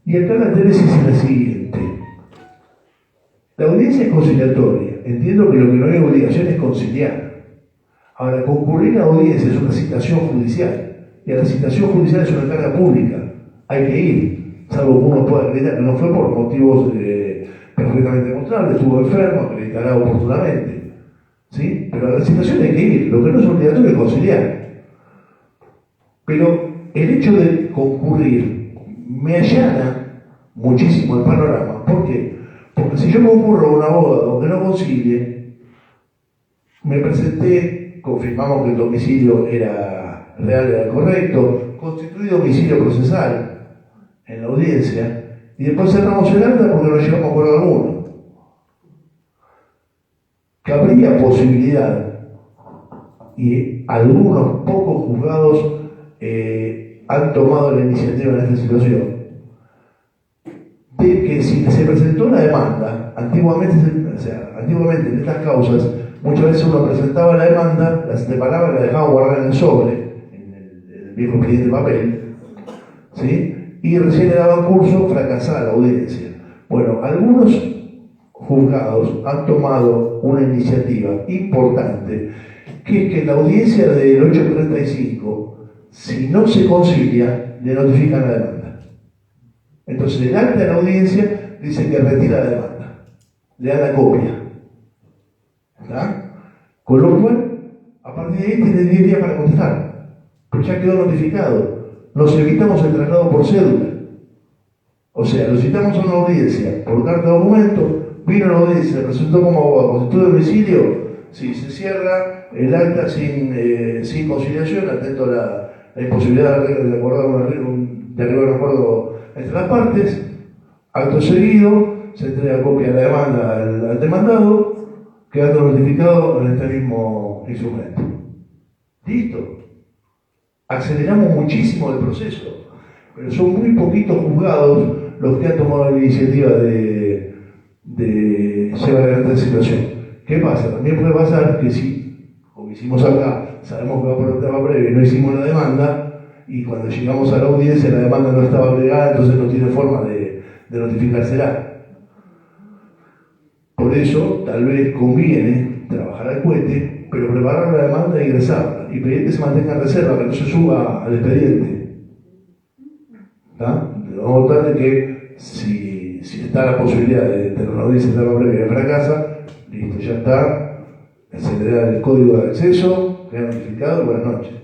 Speaker 2: Y acá la tesis es la siguiente. La audiencia es conciliatoria. Entiendo que lo que no hay obligación es conciliar. Ahora, concurrir a audiencia es una citación judicial. Y a la citación judicial es una carga pública. Hay que ir, salvo que uno pueda acreditar que no fue por motivos perfectamente demostrables, estuvo enfermo, acreditará oportunamente. ¿Sí? Pero a la citación hay que ir. Lo que no es obligatorio es conciliar. Pero el hecho de concurrir me allana muchísimo el panorama. ¿Por qué? Porque si yo concurro a un abogado que no concilie, me presenté, confirmamos que el domicilio era real, era correcto, constituí domicilio procesal en la audiencia, y después cerramos el acta porque no llegamos a acuerdo alguno. Cabría posibilidad, y algunos pocos juzgados han tomado la iniciativa en esta situación, de que si se presentó una demanda, antiguamente en estas causas, muchas veces uno presentaba la demanda, la separaba y la dejaba guardar en el sobre, en el viejo expediente de papel, ¿sí? Y recién le daban curso, fracasaba la audiencia. Bueno, algunos juzgados han tomado una iniciativa importante, que es que la audiencia del 835, si no se concilia, le notifican la demanda. Entonces, el acta de la audiencia dice que retira la demanda, le da la copia. ¿Está? Con lo cual, a partir de ahí tiene 10 días para contestar. Pero ya quedó notificado. Nos evitamos el traslado por cédula. O sea, lo citamos a una audiencia por carta de documento, vino a la audiencia, resultó como abogado, constituyó domicilio, sí, se cierra el acta sin conciliación, atento a la imposibilidad de acordar de arribar a un acuerdo entre las partes. Acto seguido, se entrega copia de la demanda al demandado, quedando notificado en este mismo instrumento. Listo. Aceleramos muchísimo el proceso, pero son muy poquitos juzgados los que han tomado la iniciativa de llevar adelante esta situación. ¿Qué pasa? También puede pasar que si, como hicimos acá, sabemos que va por etapa previa y no hicimos la demanda, y cuando llegamos a la audiencia la demanda no estaba agregada, entonces no tiene forma de notificársela. Por eso, tal vez conviene trabajar al cohete, pero preparar la demanda e ingresarla, y pedir que se mantenga en reserva, que no se suba al expediente. Vamos a votar de que si está la posibilidad de tener una audiencia de etapa previa que fracasa, listo, ya está, se le da el código de acceso, queda notificado, buenas noches.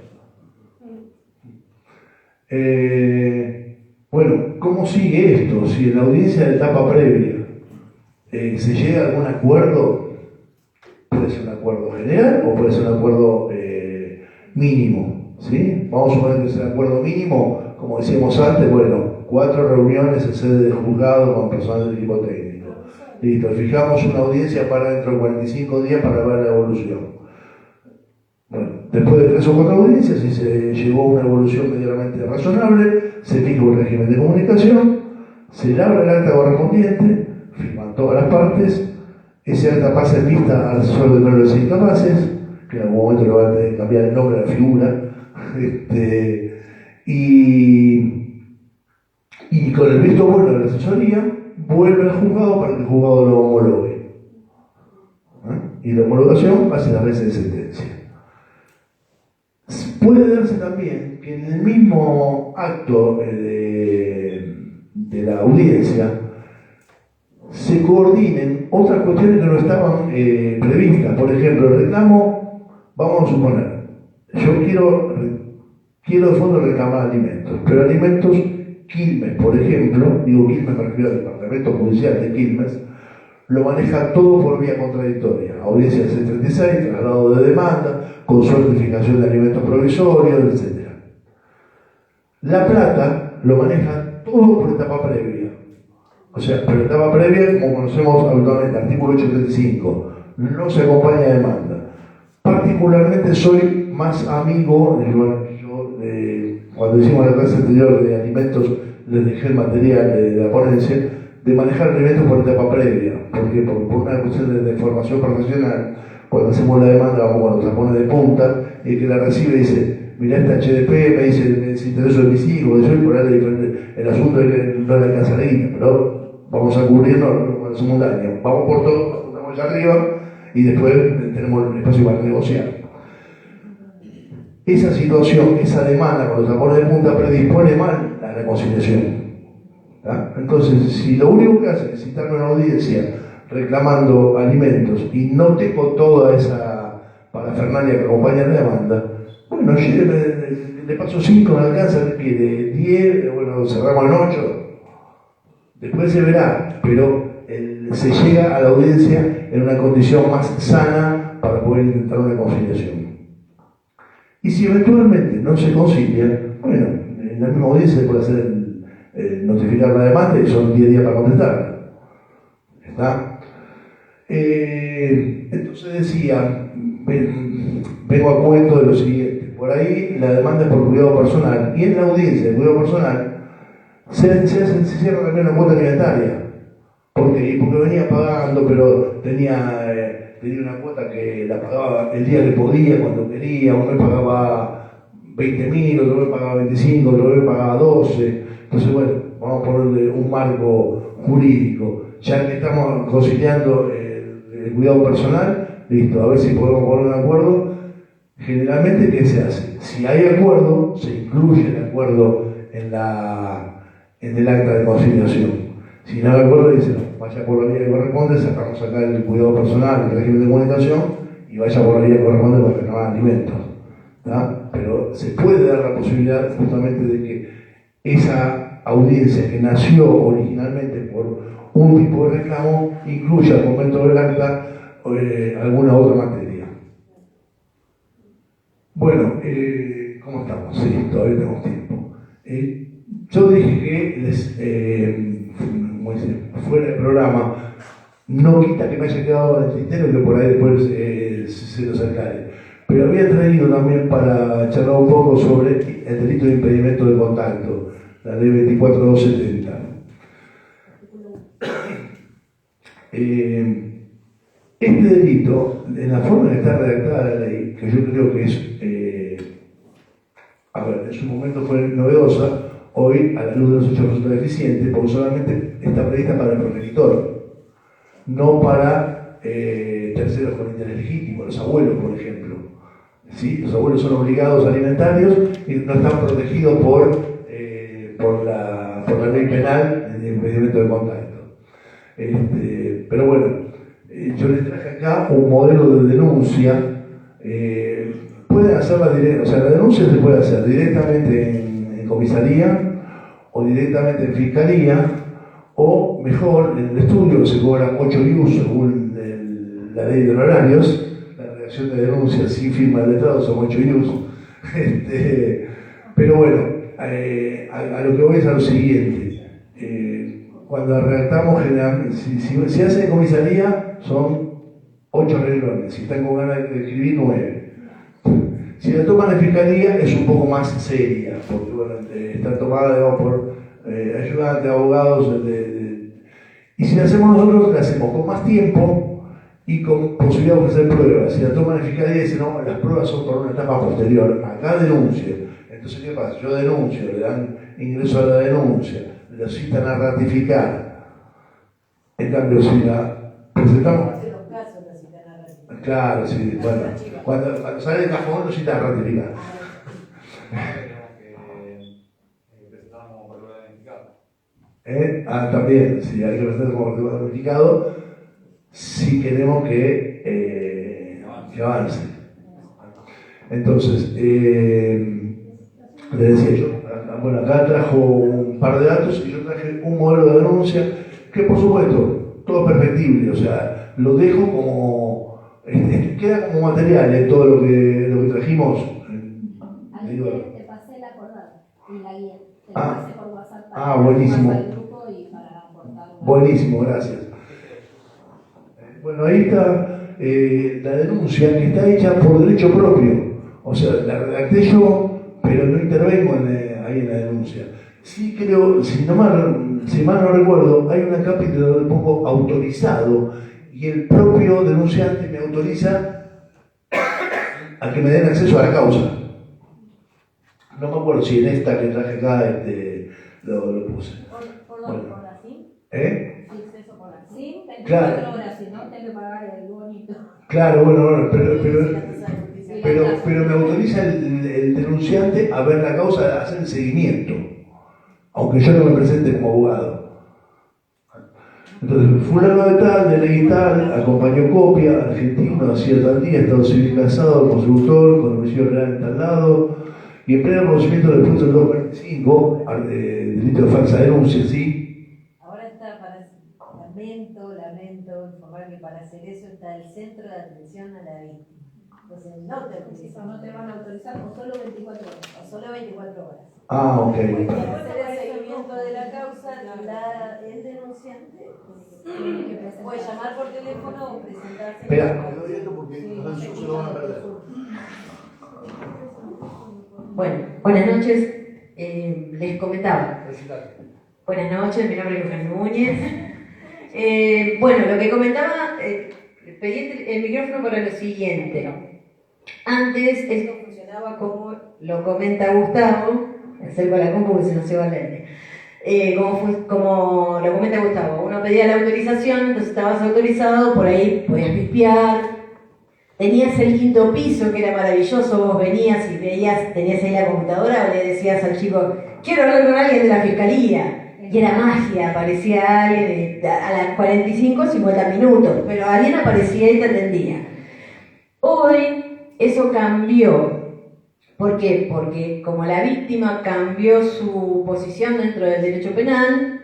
Speaker 2: Bueno, ¿cómo sigue esto? Si en la audiencia de etapa previa se llega a algún acuerdo, puede ser un acuerdo general o puede ser un acuerdo mínimo, ¿sí? Vamos a suponer que sea un acuerdo mínimo, como decíamos antes, bueno, 4 reuniones en sede de juzgado con personal del equipo técnico. Listo, fijamos una audiencia para dentro de 45 días para ver la evolución. Bueno, después de 3 o 4 audiencias, si se llegó a una evolución medianamente razonable, se fija un régimen de comunicación, se labra el acta correspondiente, firman todas las partes, ese acta pasa en vista al asesor de menores e incapaces, que en algún momento le va a tener que cambiar el nombre a la figura, y con el visto bueno de la asesoría, vuelve al juzgado para que el juzgado lo homologue. Y la homologación hace la base de sentencia. Puede darse también que en el mismo acto de la audiencia se coordinen otras cuestiones que no estaban previstas. Por ejemplo, el reclamo, vamos a suponer, yo quiero de fondo reclamar alimentos, pero alimentos Quilmes, por ejemplo, digo Quilmes me refiero al Departamento Judicial de Quilmes, lo maneja todo por vía contradictoria. Audiencia del C36, traslado de demanda, con certificación de alimentos provisorios, etc. La Plata lo maneja todo por etapa previa. O sea, por etapa previa, como conocemos habitualmente, artículo 835, no se acompaña a demanda. Particularmente soy más amigo, cuando hicimos la clase anterior de alimentos, les dejé el material de la ponencia, de manejar alimentos por etapa previa, porque por una cuestión de formación profesional, cuando hacemos la demanda vamos con los tapones de punta, y el que la recibe dice, mirá esta HDP, me dice, es interés de mis hijos, eso, y por ahí el asunto es que no le alcanza la guita, pero vamos a cubrirnos, no hacemos daño, vamos por todo, apuntamos allá arriba, y después tenemos el espacio para negociar. Esa situación, esa demanda con los tapones de punta predispone mal la reconciliación. Entonces, si lo único que hace es citarme a una audiencia reclamando alimentos y no tengo toda esa parafernalia que acompaña la demanda, bueno, le paso 5, no alcanza, le pide 10, bueno, cerramos en 8, después se verá, pero se llega a la audiencia en una condición más sana para poder intentar una conciliación. Y si eventualmente no se concilia, bueno, en la misma audiencia se puede hacer notificar la demanda y son 10 días para contestar. ¿Está? Entonces decía, vengo a cuento de lo siguiente. Por ahí la demanda es por cuidado personal y en la audiencia de cuidado personal se cierra también la cuota alimentaria. ¿Por qué? Porque venía pagando, pero tenía una cuota que la pagaba el día que podía, cuando quería. Uno me pagaba 20.000, otro me pagaba 25, otro me pagaba 12. Entonces, bueno, vamos a ponerle un marco jurídico. Ya que estamos conciliando el cuidado personal, listo, a ver si podemos poner un acuerdo. Generalmente, ¿qué se hace? Si hay acuerdo, se incluye el acuerdo en el acta de conciliación. Si no hay acuerdo, dice, no, vaya por la vía que corresponde, sacamos acá el cuidado personal, el régimen de comunicación y y vaya por la vía que corresponde para que no haga alimentos. ¿Tá? Pero se puede dar la posibilidad justamente de que esa audiencia que nació originalmente por un tipo de reclamo incluya al momento del acta alguna otra materia. Bueno, ¿cómo estamos? Sí, todavía tenemos tiempo. Yo dije que fuera del programa, no quita que me haya quedado en el tintero y que por ahí después se los aclare. Pero había traído también para charlar un poco sobre el delito de impedimento de contacto, la ley 24270. Este delito, en la forma en que está redactada la ley, que yo creo que es, en su momento fue novedosa, hoy a la luz de los hechos resulta deficiente, porque solamente está prevista para el progenitor, no para terceros con interés legítimo, los abuelos, por ejemplo. ¿Sí? Los abuelos son obligados alimentarios y no están protegidos por la ley penal de impedimento de contacto. Pero bueno, yo les traje acá un modelo de denuncia. Pueden hacerla directa, o sea, la denuncia se puede hacer directamente en comisaría o directamente en fiscalía, o mejor, en el estudio se cobran 8 IUs según la ley de honorarios. La redacción de denuncia sin firma del letrado son 8 IUs. Pero bueno, a lo que voy es a lo siguiente. Cuando redactamos, generalmente, si se hace en comisaría, son 8 renglones. Si están con ganas de escribir, 9. Si la toman en fiscalía, es un poco más seria, porque bueno, está tomada digamos, por ayudantes, abogados. Y si la hacemos nosotros, la hacemos con más tiempo y con posibilidad de ofrecer pruebas. Si la toman en fiscalía, dicen, no, las pruebas son por una etapa posterior. Acá denuncio. Entonces, ¿qué pasa? Yo denuncio, le dan ingreso a la denuncia, lo citan a ratificar. En cambio, si la presentamos... Claro, sí, bueno, cuando sale el cajón lo citan a ratificar. También, sí, hay que presentar como ratificado si queremos que avance. Entonces, le decía yo, bueno, acá trajo un par de datos y yo traje un modelo de denuncia que, por supuesto, todo es perfectible, o sea, lo dejo como, queda como material en todo lo que trajimos.
Speaker 6: Te pasé la acordada y la guía. Te la pasé por WhatsApp para
Speaker 2: buenísimo.
Speaker 6: el grupo y para aportar.
Speaker 2: Buenísimo, gracias. Bueno, ahí está la denuncia que está hecha por derecho propio. O sea, la redacté yo, pero no intervengo ahí en la denuncia. Sí creo, si mal no recuerdo, hay una capítulo donde pongo autorizado y el propio denunciante me autoriza a que me den acceso a la causa. No me acuerdo si en esta que traje acá lo puse.
Speaker 6: ¿Por la SIM? Acceso por la SIM, 24
Speaker 2: Claro.
Speaker 6: horas, si no, tengo que pagar el bonito.
Speaker 2: Claro, bueno, pero me autoriza el denunciante a ver la causa, a hacer el seguimiento, aunque yo no me presente como abogado. Entonces, fulano de tal, de ley tal, acompañó copia, argentino, hacía tal día, estado civil casado, constructor, con domicilio real en tal lado, y en pleno conocimiento del punto 245, delito de falsa denuncia, ¿sí?
Speaker 7: Ahora está lamento informar que para hacer eso está el Centro de Atención a la Víctima. Entonces
Speaker 6: No te van a autorizar o solo 24 horas.
Speaker 7: o solo 24 horas.
Speaker 2: Ok.
Speaker 7: Para hacer el seguimiento de la causa, el denunciante puede llamar por teléfono o presentarse.
Speaker 2: Espera.
Speaker 5: Porque no se lo van a perder.
Speaker 8: Bueno, buenas noches. Les comentaba. Buenas noches, mi nombre es Luján Núñez. Bueno, lo que comentaba, pedí el micrófono para lo siguiente. Antes esto funcionaba como lo comenta Gustavo, me acerco a la compu porque se nos lleva el lente. Como lo comenta Gustavo, uno pedía la autorización, entonces estabas autorizado, por ahí podías pispear, tenías el quinto piso que era maravilloso, vos venías y veías, tenías ahí la computadora, le decías al chico, quiero hablar con alguien de la fiscalía, y era magia, aparecía alguien a las 45, 50 minutos, pero alguien aparecía y te atendía. Hoy eso cambió. ¿Por qué? Porque como la víctima cambió su posición dentro del derecho penal,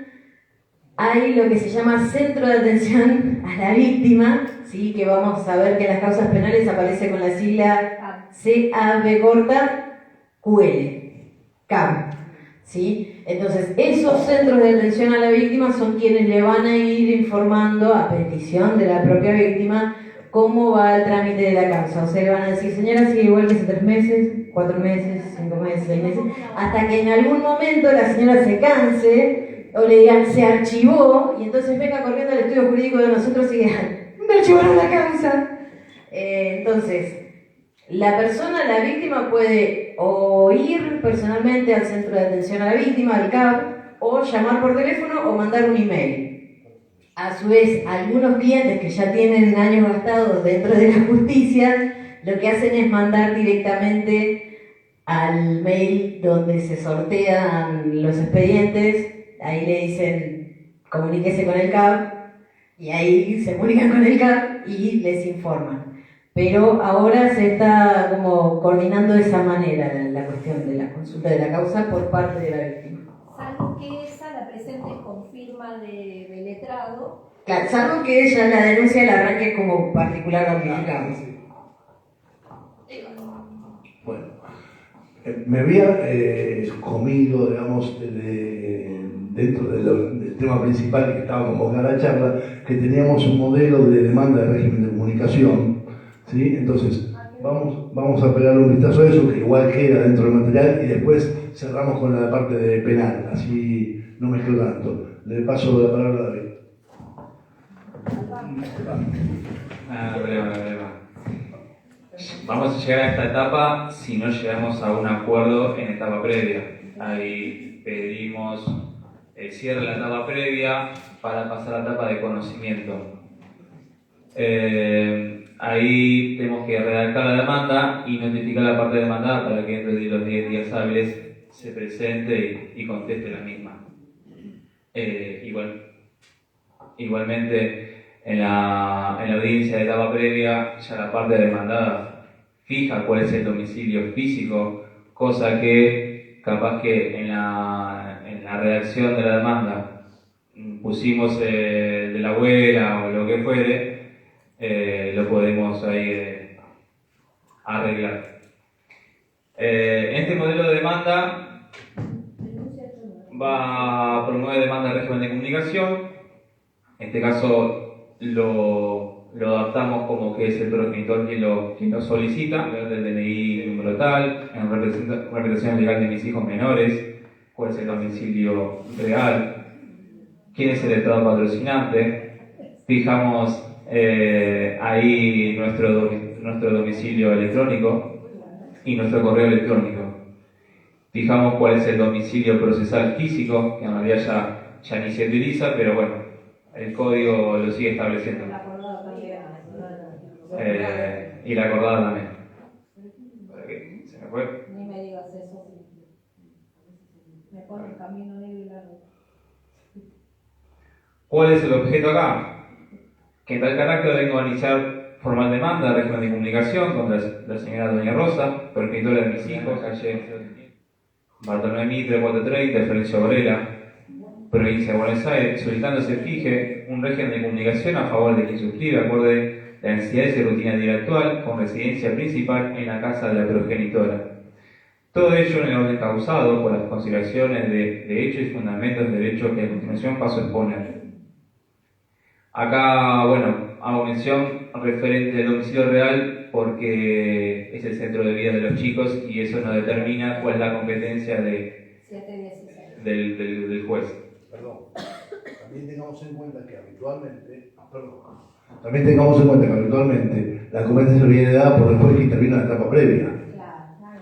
Speaker 8: hay lo que se llama Centro de Atención a la Víctima, ¿sí? Que vamos a ver que en las causas penales aparece con la sigla CAB corta QL, CAB, ¿sí? Entonces, esos centros de atención a la víctima son quienes le van a ir informando, a petición de la propia víctima, cómo va el trámite de la causa. O sea, le van a decir, señora, sigue igual que hace 3 meses, 4 meses, 5 meses, 6 meses, hasta que en algún momento la señora se canse o le digan, se archivó, y entonces venga corriendo al estudio jurídico de nosotros y digan, me archivaron la causa. Entonces, la persona, la víctima, puede o ir personalmente al centro de atención a la víctima, al CAP, o llamar por teléfono o mandar un email. A su vez, algunos clientes que ya tienen años gastados dentro de la justicia, lo que hacen es mandar directamente al mail donde se sortean los expedientes. Ahí le dicen, comuníquese con el CAP, y ahí se comunican con el CAP y les informan. Pero ahora se está como coordinando de esa manera la cuestión de la consulta de la causa por parte de la víctima.
Speaker 6: Salvo que esa la presentes con firma de letrado.
Speaker 8: Claro, salvo que ella la denuncia la arranque como particular damnificado.
Speaker 2: Bueno, me había comido, digamos, dentro del tema principal que estaba convocada la charla, que teníamos un modelo de demanda de régimen de comunicación, ¿sí? Entonces, vamos a pegarle un vistazo a eso, que igual queda dentro del material, y después cerramos con la parte de penal, así no mezclo tanto. Le paso la palabra a David.
Speaker 3: Breva. Vamos a llegar a esta etapa si no llegamos a un acuerdo en etapa previa. Ahí pedimos cierre la etapa previa para pasar a la etapa de conocimiento. Ahí tenemos que redactar la demanda y notificar a la parte demandada para que dentro de los 10 días hábiles se presente y conteste la misma. Igualmente, en la audiencia de etapa previa, ya la parte demandada fija cuál es el domicilio físico, cosa que capaz que en la redacción de la demanda pusimos de la abuela o lo que fuere, lo podemos ahí arreglar. Este modelo de demanda va a promover demanda de régimen de comunicación. En este caso lo adaptamos como que es el progenitor quien lo solicita, del DNI número tal, en representación legal de mis hijos menores, cuál es el domicilio real, quién es el estado patrocinante, fijamos ahí nuestro domicilio electrónico y nuestro correo electrónico. Fijamos cuál es el domicilio procesal físico, que en realidad ya ni se utiliza, pero bueno, el código lo sigue estableciendo. Y la acordada también. ¿Para qué? ¿Se me fue?
Speaker 6: Ni me digas eso. Me pone el camino negro y largo.
Speaker 3: ¿Cuál es el objeto acá? Que en tal carácter vengo a iniciar formal demanda de régimen de comunicación contra la señora Doña Rosa, progenitora de mis hijos, calle Bartolomé Mitre 430, Florencio Varela, provincia de Buenos Aires, solicitando se fije un régimen de comunicación a favor de quien suscribe acorde la necesidades y rutina diaria actual con residencia principal en la casa de la progenitora. Todo ello en el orden causado por las consideraciones de hechos y fundamentos de derecho que a continuación paso a exponer. Acá, bueno, hago mención referente al domicilio real porque es el centro de vida de los chicos y eso no determina cuál es la competencia del juez.
Speaker 5: Perdón. También tengamos en cuenta que habitualmente la competencia viene dada por el juez que intervino en la etapa previa.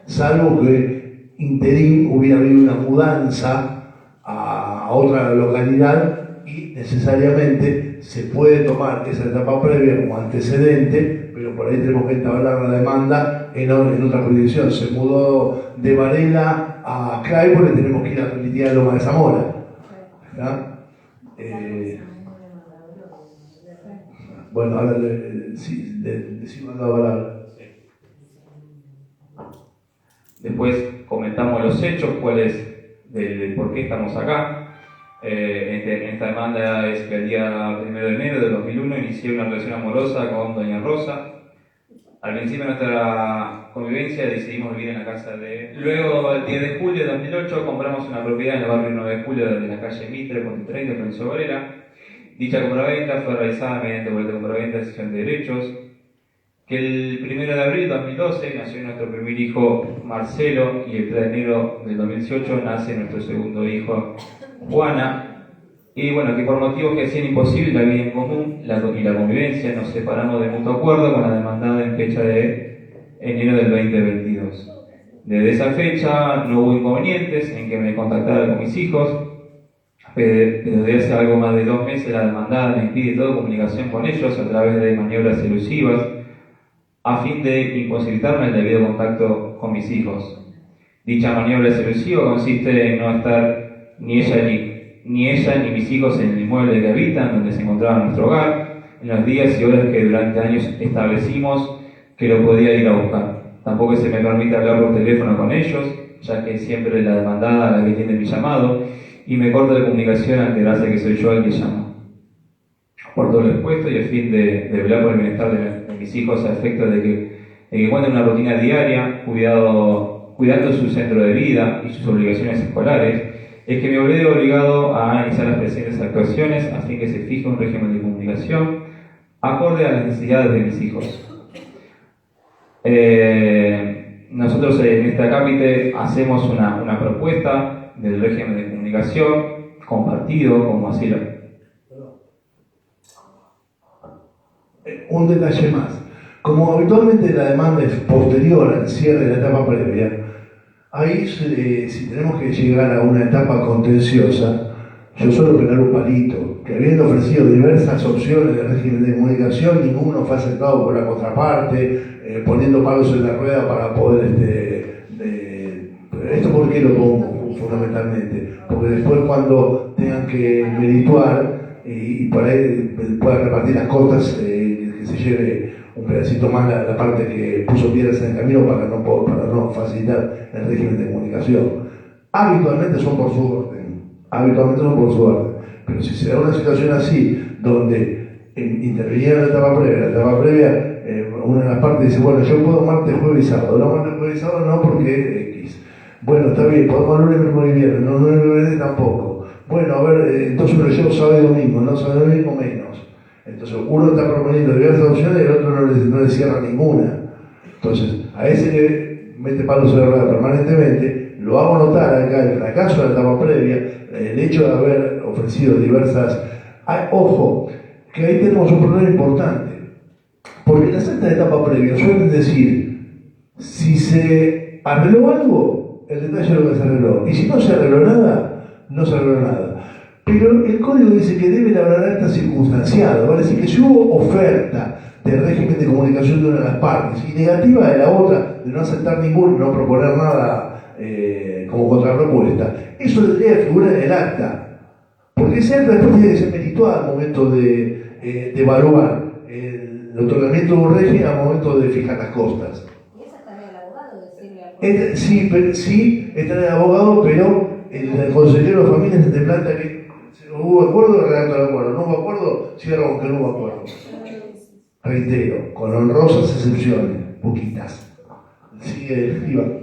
Speaker 5: Salvo que interín hubiera habido una mudanza a otra localidad y necesariamente se puede tomar esa etapa previa como antecedente, pero por ahí tenemos que entablar la demanda en otra jurisdicción. Se mudó de Varela a Claypole, le tenemos que ir a remitir a Loma de Zamora. Bueno, ahora decimos la palabra.
Speaker 3: Después comentamos los hechos, del por qué estamos acá. Esta demanda es que el día 1 de enero de 2001 inicié una relación amorosa con doña Rosa. Al principio de nuestra convivencia decidimos vivir en la casa de... Luego, el 10 de julio de 2008, compramos una propiedad en el barrio 9 de julio de la calle Mitre, Puente 30, Florencio Varela. Dicha compraventa fue realizada mediante vuelta de compraventa de cesión de derechos. Que el 1 de abril de 2012 nació nuestro primer hijo Marcelo y el 3 de enero del 2018 nace nuestro segundo hijo Juana. Y bueno, que por motivos que hacían imposible la vida en común y la convivencia, nos separamos de mutuo acuerdo con la demandada en fecha de enero del 2022. Desde esa fecha no hubo inconvenientes en que me contactara con mis hijos, pero desde hace algo más de 2 meses la demandada me impide toda comunicación con ellos a través de maniobras elusivas a fin de imposibilitarme el debido contacto con mis hijos. Dicha maniobra elusiva consiste en no estar ni ella ni mis hijos en el inmueble que habitan, donde se encontraba nuestro hogar, en los días y horas que durante años establecimos que lo podía ir a buscar. Tampoco se me permite hablar por teléfono con ellos, ya que siempre es la demandada la que tiene mi llamado, y me corta la comunicación ante gracia que soy yo el que llama. Por todo lo expuesto y a fin de velar por el bienestar de mis hijos a efecto de que cuenten una rutina diaria, cuidando su centro de vida y sus obligaciones escolares, es que me veo obligado a iniciar las presentes actuaciones a fin que se fije un régimen de comunicación acorde a las necesidades de mis hijos. Nosotros en esta cápite hacemos una propuesta del régimen de comunicación compartido, como así lo...
Speaker 2: Un detalle más. Como habitualmente la demanda es posterior al cierre de la etapa previa, ahí si tenemos que llegar a una etapa contenciosa, yo suelo pegar un palito, que habiendo ofrecido diversas opciones de régimen de comunicación, ninguno fue aceptado por la contraparte, poniendo palos en la rueda para poder... ¿Esto por qué lo pongo fundamentalmente? Porque después cuando tengan que merituar y por ahí puedan repartir las costas, que se lleve un pedacito más la parte que puso piedras en el camino para no facilitar el régimen de comunicación. Habitualmente son por su orden, pero si se da una situación así, donde intervenía la etapa previa, una de las partes dice, bueno, yo puedo martes, jueves y sábado, no martes, jueves y sábado no porque X. Bueno, está bien, podemos lunes, miércoles y viernes, no lunes tampoco. Bueno, a ver, entonces me lo llevo sábado y domingo, no sábado y domingo menos. Entonces uno está proponiendo diversas opciones y el otro no le cierra ninguna. Entonces, a ese le mete palos en la rueda permanentemente, lo hago notar acá el fracaso de la etapa previa, el hecho de haber ofrecido diversas... ojo, que ahí tenemos un problema importante, porque en las actas de etapa previa suelen decir, si se arregló algo, el detalle es lo que se arregló, y si no se arregló nada, no se arregló nada. Pero el código dice que debe elaborar acta circunstanciada, vale decir que si hubo oferta de régimen de comunicación de una de las partes y negativa de la otra, de no aceptar ninguno, no proponer nada como contrapropuesta, eso debería figurar en el acta, porque ese acta después tiene que ser merituada al momento de evaluar el otorgamiento de un régimen al momento de fijar las costas.
Speaker 6: ¿Y esa tarea del abogado decirle al
Speaker 2: Sí, es tarea del abogado, pero el consejero de familia se te plantea que hubo acuerdo, redacta el acuerdo, no hubo acuerdo, cierra con que no hubo acuerdo. Reitero, con honrosas excepciones, poquitas. Sigue Iván.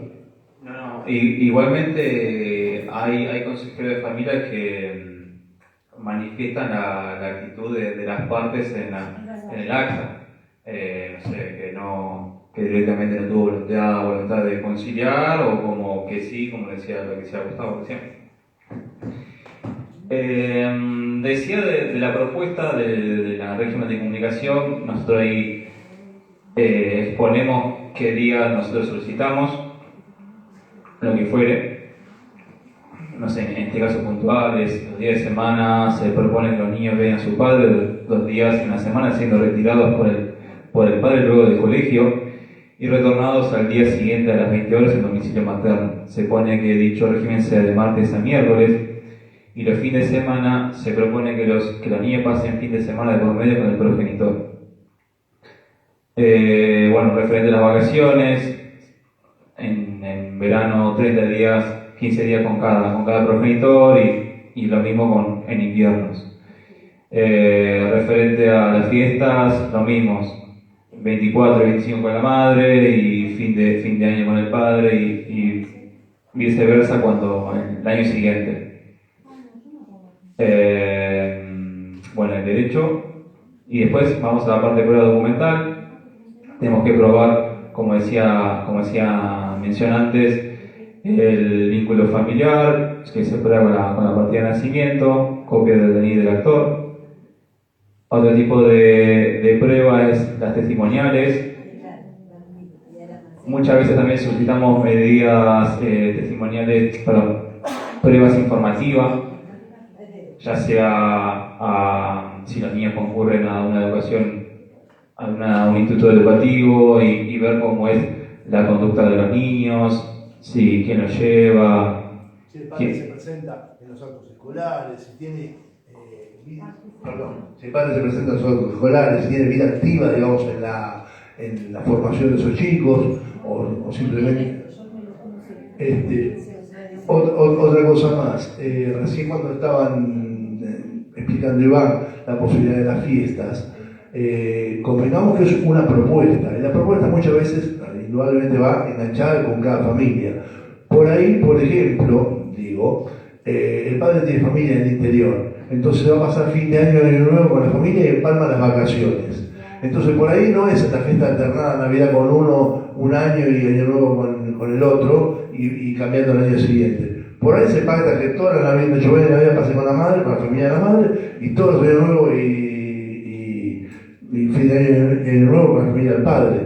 Speaker 3: Igualmente hay consejeros de familia que manifiestan la actitud de las partes en el acta. No sé, que directamente no tuvo voluntad de conciliar, o como que sí, como decía Gustavo recién. Decía de la propuesta de la régimen de comunicación, nosotros ahí exponemos qué día nosotros solicitamos, lo que fuere. No sé, en este caso puntuales, los días de semana se propone que los niños vean a su padre 2 días en la semana, siendo retirados por el padre luego del colegio y retornados al día siguiente a las 20 horas en domicilio materno. Se pone que dicho régimen sea de martes a miércoles, y los fines de semana se propone que los niños pasen fin de semana de por medio con el progenitor. Referente a las vacaciones, en en verano 30 días, 15 días con cada progenitor y lo mismo en inviernos. Referente a las fiestas, lo mismo, 24 y 25 con la madre y fin de año con el padre y viceversa cuando el año siguiente. Bueno, el derecho, y después vamos a la parte de prueba documental. Tenemos que probar, como mencioné antes, el vínculo familiar, que se prueba con la partida de nacimiento, copia del DNI del actor. Otro tipo de prueba es las testimoniales. Muchas veces también solicitamos medidas pruebas informativas, ya sea si los niños concurren a una educación, a un instituto educativo y ver cómo es la conducta de los niños, quién los lleva.
Speaker 5: Si el padre se presenta en los actos escolares, si tiene si el padre se presenta en los actos escolares, si tiene vida activa, digamos, en la formación de esos chicos, o simplemente. Otra cosa más, recién cuando estaban explicando Iván la posibilidad de las fiestas, convengamos que es una propuesta, y la propuesta muchas veces indudablemente va enganchada con cada familia. Por ahí, por ejemplo, el padre tiene familia en el interior, entonces va a pasar fin de año y año nuevo con la familia y empalma las vacaciones. Entonces por ahí no es esta fiesta alternada, Navidad con uno, un año y año nuevo con el otro, y cambiando el año siguiente. Por ahí se pacta que toda la Navidad, yo voy de Navidad pase con la madre, con la familia de la madre, y todos los años nuevos y fin de año y año nuevo con la familia del padre.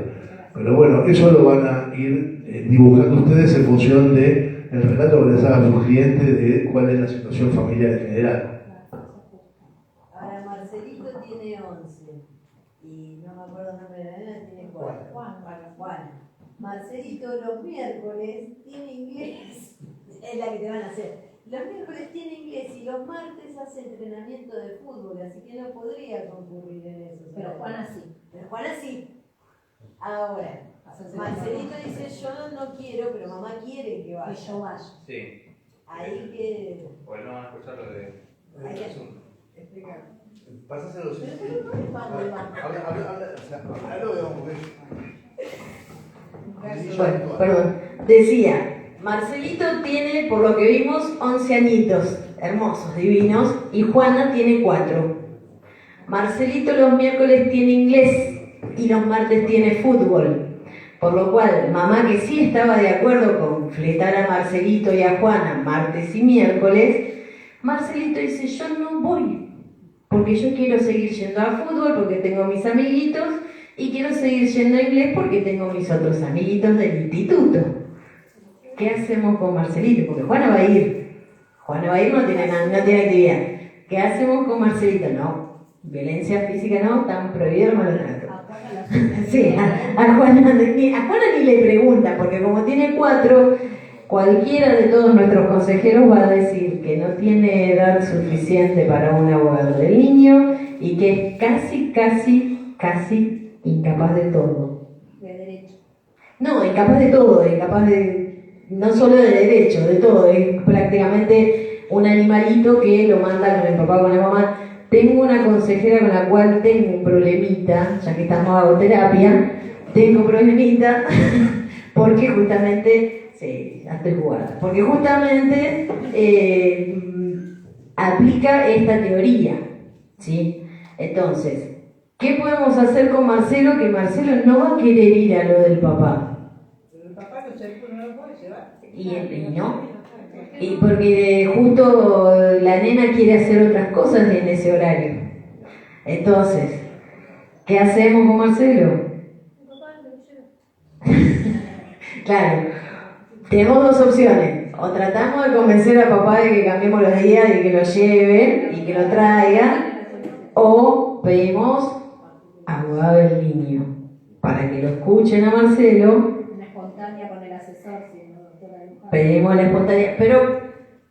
Speaker 5: Pero bueno, eso lo van a ir dibujando ustedes en función del relato que les haga su cliente de cuál es la situación familiar en general.
Speaker 7: Ahora Marcelito tiene 11 y no me acuerdo el nombre de la nena, tiene 4. Juana. Marcelito los miércoles tiene inglés, es la que te van a hacer. Los miércoles tiene inglés y los martes hace entrenamiento de fútbol, así que no podría concurrir en eso.
Speaker 6: Pero Juana sí.
Speaker 7: Pero Juana sí. Ahora, Marcelito dice yo no quiero, pero mamá quiere que vaya.
Speaker 6: Que yo vaya.
Speaker 3: Sí.
Speaker 7: Ahí que...
Speaker 3: Bueno, van a escuchar lo de
Speaker 7: Hay que
Speaker 3: asunto.
Speaker 7: explicar.
Speaker 5: Pásaselo.
Speaker 7: Pero no es malo,
Speaker 8: Bueno, perdón. Decía, Marcelito tiene, por lo que vimos, 11 añitos, hermosos, divinos, y Juana tiene 4. Marcelito los miércoles tiene inglés y los martes tiene fútbol. Por lo cual, mamá que sí estaba de acuerdo con fletar a Marcelito y a Juana martes y miércoles, Marcelito dice, yo no voy, porque yo quiero seguir yendo a fútbol porque tengo mis amiguitos y quiero seguir yendo a inglés porque tengo mis otros amiguitos del instituto. ¿Qué hacemos con Marcelito? Porque Juana va a ir. Juana va a ir, no tiene actividad. ¿Qué hacemos con Marcelito? No, violencia física no, están prohibidos los maltratos. Sí, a Juana ni le pregunta, porque como tiene 4, cualquiera de todos nuestros consejeros va a decir que no tiene edad suficiente para un abogado del niño y que es casi incapaz de todo.
Speaker 6: De derecho.
Speaker 8: No, incapaz de todo, no solo de derecho, de todo. Es prácticamente un animalito que lo manda con el papá, con la mamá. Tengo una consejera con la cual tengo un problemita, ya que estamos hago terapia, tengo problemita porque justamente, sí, ya estoy jugando, porque justamente aplica esta teoría, ¿sí? Entonces, ¿qué podemos hacer con Marcelo? Que Marcelo no va a querer ir a lo del papá.
Speaker 7: Pero el papá no lo puede llevar.
Speaker 8: Y no. Y porque justo la nena quiere hacer otras cosas en ese horario. Entonces, ¿qué hacemos con Marcelo? Claro, tenemos 2 opciones. O tratamos de convencer a papá de que cambiemos los días y que lo lleven y que lo traigan, o pedimos abogado del niño para que lo escuchen a Marcelo.
Speaker 6: Una espontánea con el asesor, si no, doctora Luján.
Speaker 8: Pedimos la espontaneidad, pero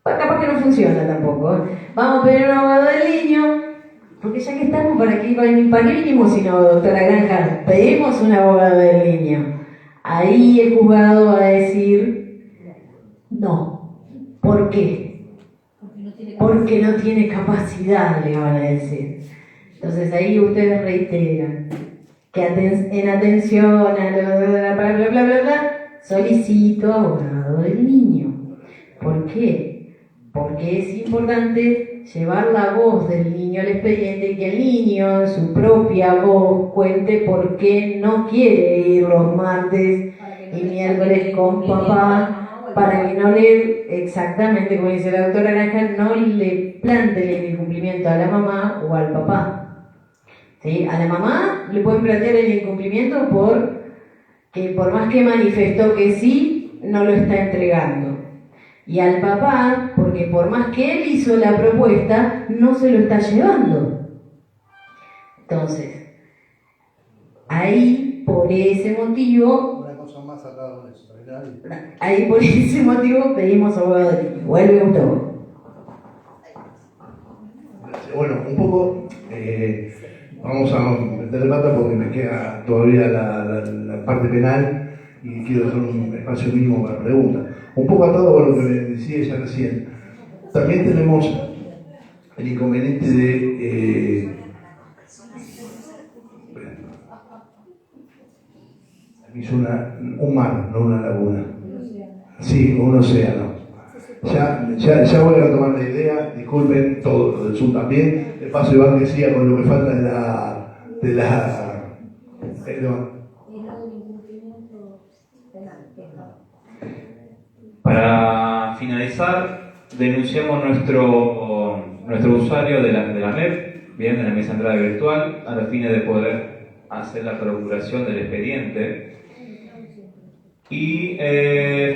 Speaker 8: capaz que no funciona tampoco. Vamos a pedir un abogado del niño, porque ya que estamos, ¿para qué vinimos si no, doctora Granja? Pedimos un abogado del niño. Ahí el juzgado va a decir no. ¿Por qué? Porque no tiene capacidad, le van a decir. Entonces ahí ustedes reiteran que en atención a bla, bla, bla, bla, bla, solicito abogado del niño. ¿Por qué? Porque es importante llevar la voz del niño al expediente y que el niño, en su propia voz, cuente por qué no quiere ir los martes y miércoles con papá, para que no le, exactamente como dice la doctora Granja, no le planteen el incumplimiento a la mamá o al papá. ¿Sí? A la mamá le pueden plantear el incumplimiento porque por más que manifestó que sí, no lo está entregando. Y al papá, porque por más que él hizo la propuesta, no se lo está llevando. Entonces, ahí, por ese motivo...
Speaker 5: Una cosa más acá con eso, ¿verdad?
Speaker 8: Ahí, por ese motivo, pedimos abogado del niño. Vuelve Gustavo.
Speaker 5: Bueno, un poco... vamos a meter pata porque me queda todavía la parte penal y quiero hacer un espacio mínimo para preguntas. Un poco atado con lo que me decía ella recién. También tenemos el inconveniente de... hizo un mar, no una laguna. Sí, un océano. Ya voy a retomar la idea, disculpen todo lo del Zoom también. De paso, Iván que siga con lo que falta de la
Speaker 3: Para finalizar, denunciamos nuestro usuario de la MEP, bien, de la mesa de entrada virtual, a los fines de poder hacer la procuración del expediente. Y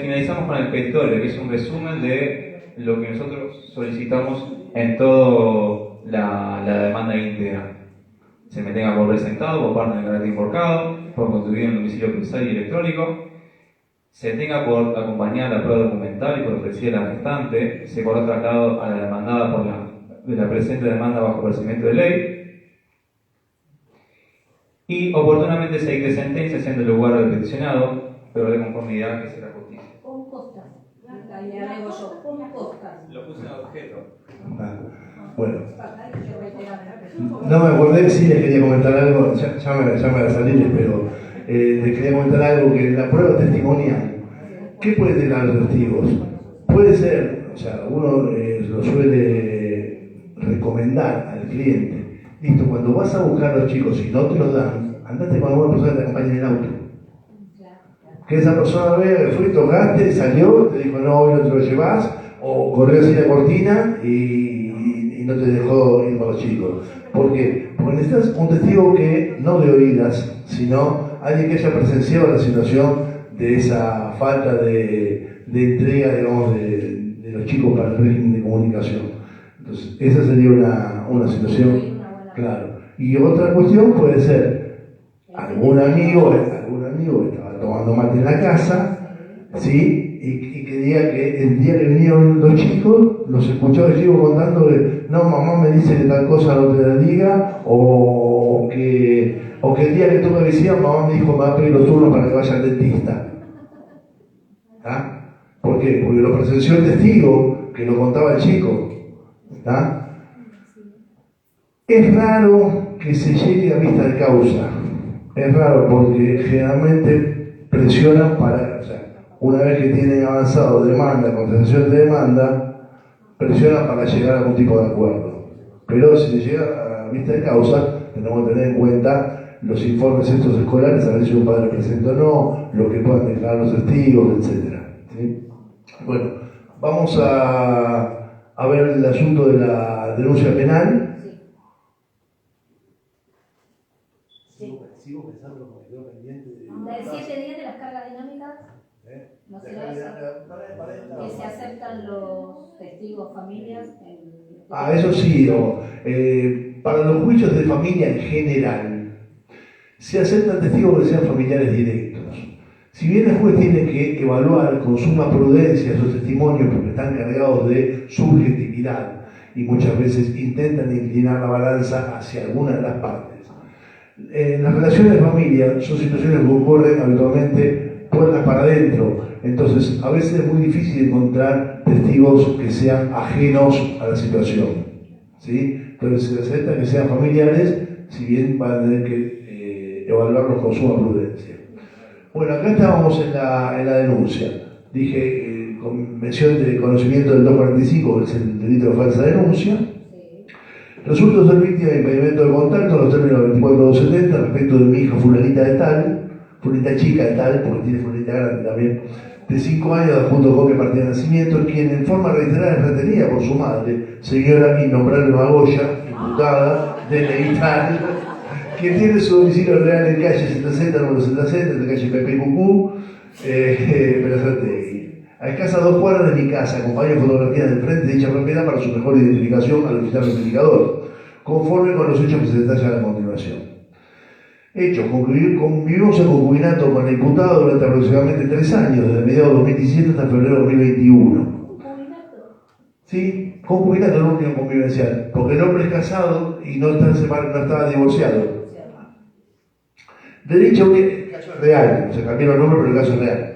Speaker 3: finalizamos con el petitorio, que es un resumen de lo que nosotros solicitamos en toda la demanda íntegra. Se me tenga por presentado por parte del carácter importado, por constituir un domicilio procesal y electrónico, se tenga por acompañar la prueba documental y por ofrecer la restante, se corra traslado a la demandada de la presente demanda bajo procedimiento de ley, y oportunamente se dicte sentencia siendo el lugar del peticionado, pero de conformidad que será justicia.
Speaker 6: Con costas. Ahí agrego yo, con costas.
Speaker 3: Lo puse a objeto.
Speaker 5: Bueno. No me acordé, sí les quería comentar algo, ya me va a salir, pero les quería comentar algo, que la prueba testimonial, ¿qué puede tener los testigos? Puede ser, o sea, uno lo suele recomendar al cliente, listo, cuando vas a buscar a los chicos y no te los dan, andate con alguna persona que te acompañe en el auto. Que esa persona vea que fui, tocaste, salió, te dijo no, hoy no te lo llevas, o corrió así la cortina y no te dejó ir con los chicos. ¿Por qué? Porque necesitas un testigo que no de oídas, sino alguien que haya presenciado la situación de esa falta de entrega, digamos, de los chicos para el régimen de comunicación. Entonces, esa sería una situación, claro. Y otra cuestión puede ser algún amigo que estaba tomando mate en la casa, ¿sí? Y que diga que el día que vinieron los chicos, los escuchó el chico contando que no, mamá me dice que tal cosa no te la diga, o que el día que tú me visitas, mamá me dijo me va a pedir los turnos para que vaya al dentista. ¿Ah? ¿Por qué? Porque lo presenció el testigo, que lo contaba el chico. ¿Ah? Es raro que se llegue a vista de causa. Es raro porque generalmente presionan para, o sea, una vez que tienen avanzado demanda, contestación de demanda, presionan para llegar a algún tipo de acuerdo. Pero si se llega a vista de causa, tenemos que tener en cuenta los informes estos escolares, a ver si un padre presenta o no, lo que puedan declarar los testigos, etc. ¿Sí? Bueno, vamos a ver el asunto de la denuncia penal. Sigo pensando como que quedó pendiente
Speaker 6: De 7 días de las cargas dinámicas, ¿no será eso? Que se aceptan los testigos, familias.
Speaker 5: Eso sí, para los juicios de familia en general, se aceptan testigos que sean familiares directos. Si bien el juez tiene que evaluar con suma prudencia esos testimonios porque están cargados de subjetividad y muchas veces intentan inclinar la balanza hacia alguna de las partes. Las relaciones de familia son situaciones que ocurren habitualmente puertas para adentro. Entonces, a veces es muy difícil encontrar testigos que sean ajenos a la situación, ¿sí? Entonces, se acepta que sean familiares, si bien van a tener que evaluarlos con suma prudencia. Bueno, acá estábamos en la denuncia. Dije, con mención de conocimiento del 245, que es el delito de falsa denuncia. Resulto ser víctima de impedimento de contacto en los términos del 24270 respecto de mi hija fulanita de tal, fulanita chica de tal, porque tiene fulanita grande también, de 5 años, junto con copia de partida de nacimiento, quien en forma reiterada es retenida por su madre, señora innombrable Magoya, imputada, DNI tal, quien tiene su domicilio real en calle 70, número 70, en la calle Pepe Cucú, Berazategui. A escasas 2 cuadras de mi casa, acompaño fotografías del frente de dicha propiedad para su mejor identificación al visitar el verificador, conforme con los hechos que se detallan a continuación. Hechos, convivimos en concubinato con la imputada durante aproximadamente 3 años, desde mediados de 2017 hasta febrero de 2021. Sí, concubinato no unión convivencial, porque el hombre es casado y no está divorciado. De dicha unión, el caso es real, se cambiaron el nombre, pero el caso es real.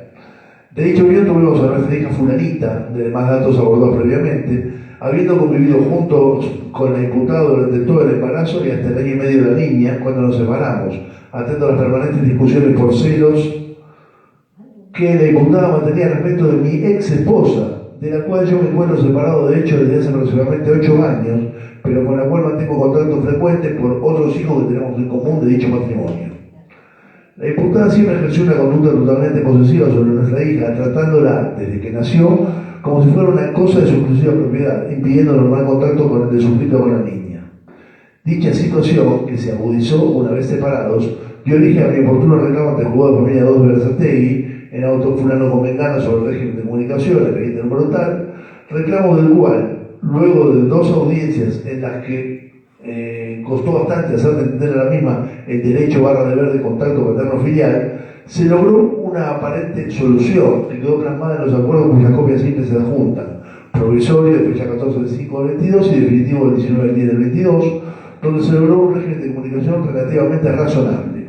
Speaker 5: De dicha unión tuvimos a nuestra hija fulanita, de demás datos abordados previamente, habiendo convivido juntos con la imputada durante todo el embarazo y hasta el año y medio de la niña, cuando nos separamos, atento a las permanentes discusiones por celos que la imputada mantenía respecto de mi ex esposa, de la cual yo me encuentro separado de hecho desde hace aproximadamente 8 años, pero con la cual mantengo contacto frecuente por otros hijos que tenemos en común de dicho matrimonio. La imputada siempre ejerció una conducta totalmente posesiva sobre nuestra hija, tratándola desde que nació como si fuera una cosa de su exclusiva propiedad, impidiendo normal contacto con el de suscrito con la niña. Dicha situación, que se agudizó una vez separados, dio origen a mi oportuno reclamo ante el juzgado de familia 2 de Berazategui, en auto fulano con Mengano sobre el régimen de comunicación, expediente número tal, reclamo del cual, luego de 2 audiencias en las que costó bastante hacer entender a la misma el derecho /deber de contacto paterno-filial, se logró una aparente solución que quedó plasmada en los acuerdos cuyas copias simples se adjuntan, provisorio de fecha 14 del 5 del 22 y definitivo del 19 del 10 del 22, donde se logró un régimen de comunicación relativamente razonable.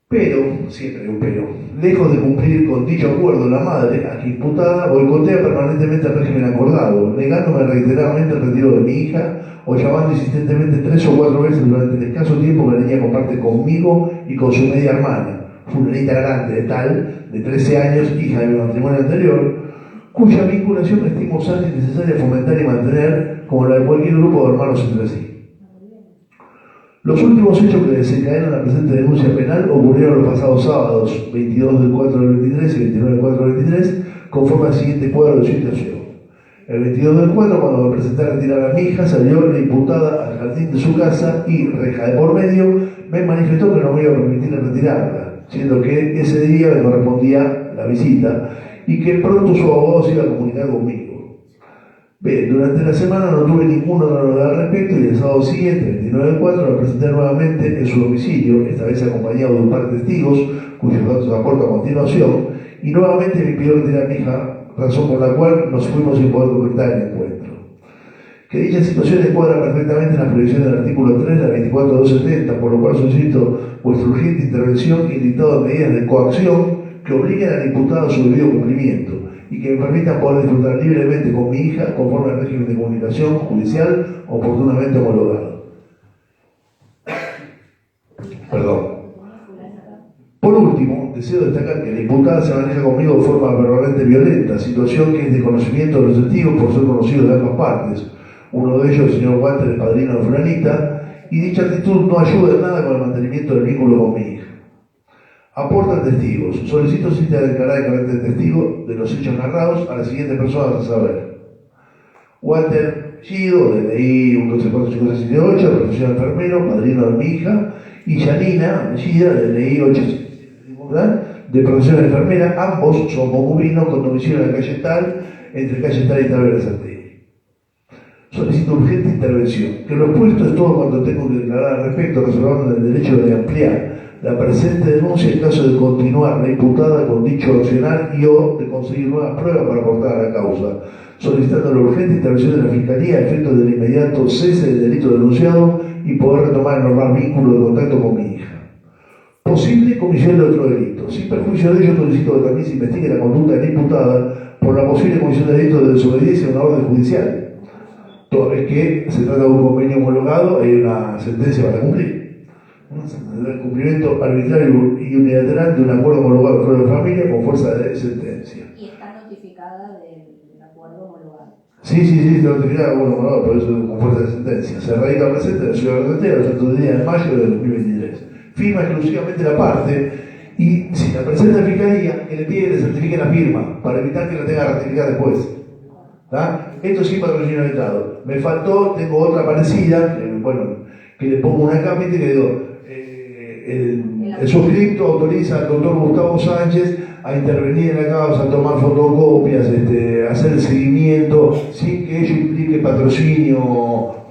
Speaker 5: Pero, siempre hay un pero, lejos de cumplir con dicho acuerdo, la madre, aquí imputada, boicotea permanentemente el régimen acordado, negándome reiteradamente el retiro de mi hija o llamando insistentemente 3 o 4 veces durante el escaso tiempo que la niña comparte conmigo y con su media hermana, fulanita grande de tal, de 13 años, hija de mi matrimonio anterior, cuya vinculación estimo sana y necesaria fomentar y mantener como la de cualquier grupo de hermanos entre sí. Los últimos hechos que desencadenan la presente denuncia penal ocurrieron los pasados sábados, 22 del 4 del 23 y 29 del 4 del 23, conforme al siguiente cuadro de situación. El 22 del 4, cuando me presenté a retirar a mi hija, salió la imputada al jardín de su casa y, reja de por medio, me manifestó que no me iba a permitir retirarla, siendo que ese día me correspondía la visita y que pronto su abogado se iba a comunicar conmigo. Bien, durante la semana no tuve ninguna novedad al respecto y el sábado siguiente, 29 del 4, me presenté nuevamente en su domicilio, esta vez acompañado de un par de testigos, cuyos datos aporto a continuación, y nuevamente me pidió retirar a mi hija, razón por la cual nos fuimos sin poder concretar el encuentro. Que dicha situación encuadra perfectamente en la previsión del artículo 3 de la 24270, por lo cual solicito vuestra urgente intervención y el dictado de medidas de coacción que obliguen al imputado a su debido cumplimiento y que me permitan poder disfrutar libremente con mi hija conforme al régimen de comunicación judicial oportunamente homologado. Perdón. Por último, deseo destacar que la imputada se maneja conmigo de forma verbalmente violenta, situación que es de conocimiento de los testigos por ser conocidos de ambas partes. Uno de ellos, el señor Walter, el padrino de fulanita, y dicha actitud no ayuda en nada con el mantenimiento del vínculo con mi hija. Aportan testigos. Solicito cita a declarar en carácter de testigo de los hechos narrados a las siguientes personas a saber: Walter Chido, DNI 1144568, profesión enfermero, padrino de mi hija, y Janina Chida, DNI 8 de profesión enfermera, ambos son concubinos con domicilio en la calle tal, entre calle tal y tal Berazategui. Solicito urgente intervención. Que lo expuesto es todo cuanto tengo que declarar al respecto, reservando el derecho de ampliar la presente denuncia en caso de continuar la imputada con dicho accionar y o de conseguir nuevas pruebas para aportar a la causa, solicitando la urgente intervención de la Fiscalía a efectos del inmediato cese del delito denunciado y poder retomar el normal vínculo de contacto con mi hija.
Speaker 2: posible comisión de otro delito. Sin perjuicio de ello, solicito que también se investigue la conducta de la imputada por la posible comisión de delito de desobediencia a una orden judicial, toda vez que se trata de un convenio homologado y hay una sentencia para cumplir. El cumplimiento arbitrario y unilateral de un acuerdo homologado fuera de familia con fuerza de sentencia.
Speaker 6: Y está notificada del acuerdo homologado.
Speaker 2: Sí, está notificada como homologado, por eso con fuerza de sentencia. Se radica presente en la ciudad de Argentina el santo día de mayo de 2023. Firma exclusivamente la parte y si la presenta la fiscalía, que le pide que le certifique la firma para evitar que la tenga que ratificar después. ¿Tá? Esto sí, patrocinio del Estado. Me faltó, tengo otra parecida, que le pongo una capa y que digo, el suscripto autoriza al doctor Gustavo Sánchez a intervenir en la causa, a tomar fotocopias, hacer el seguimiento, sin que ello implique patrocinio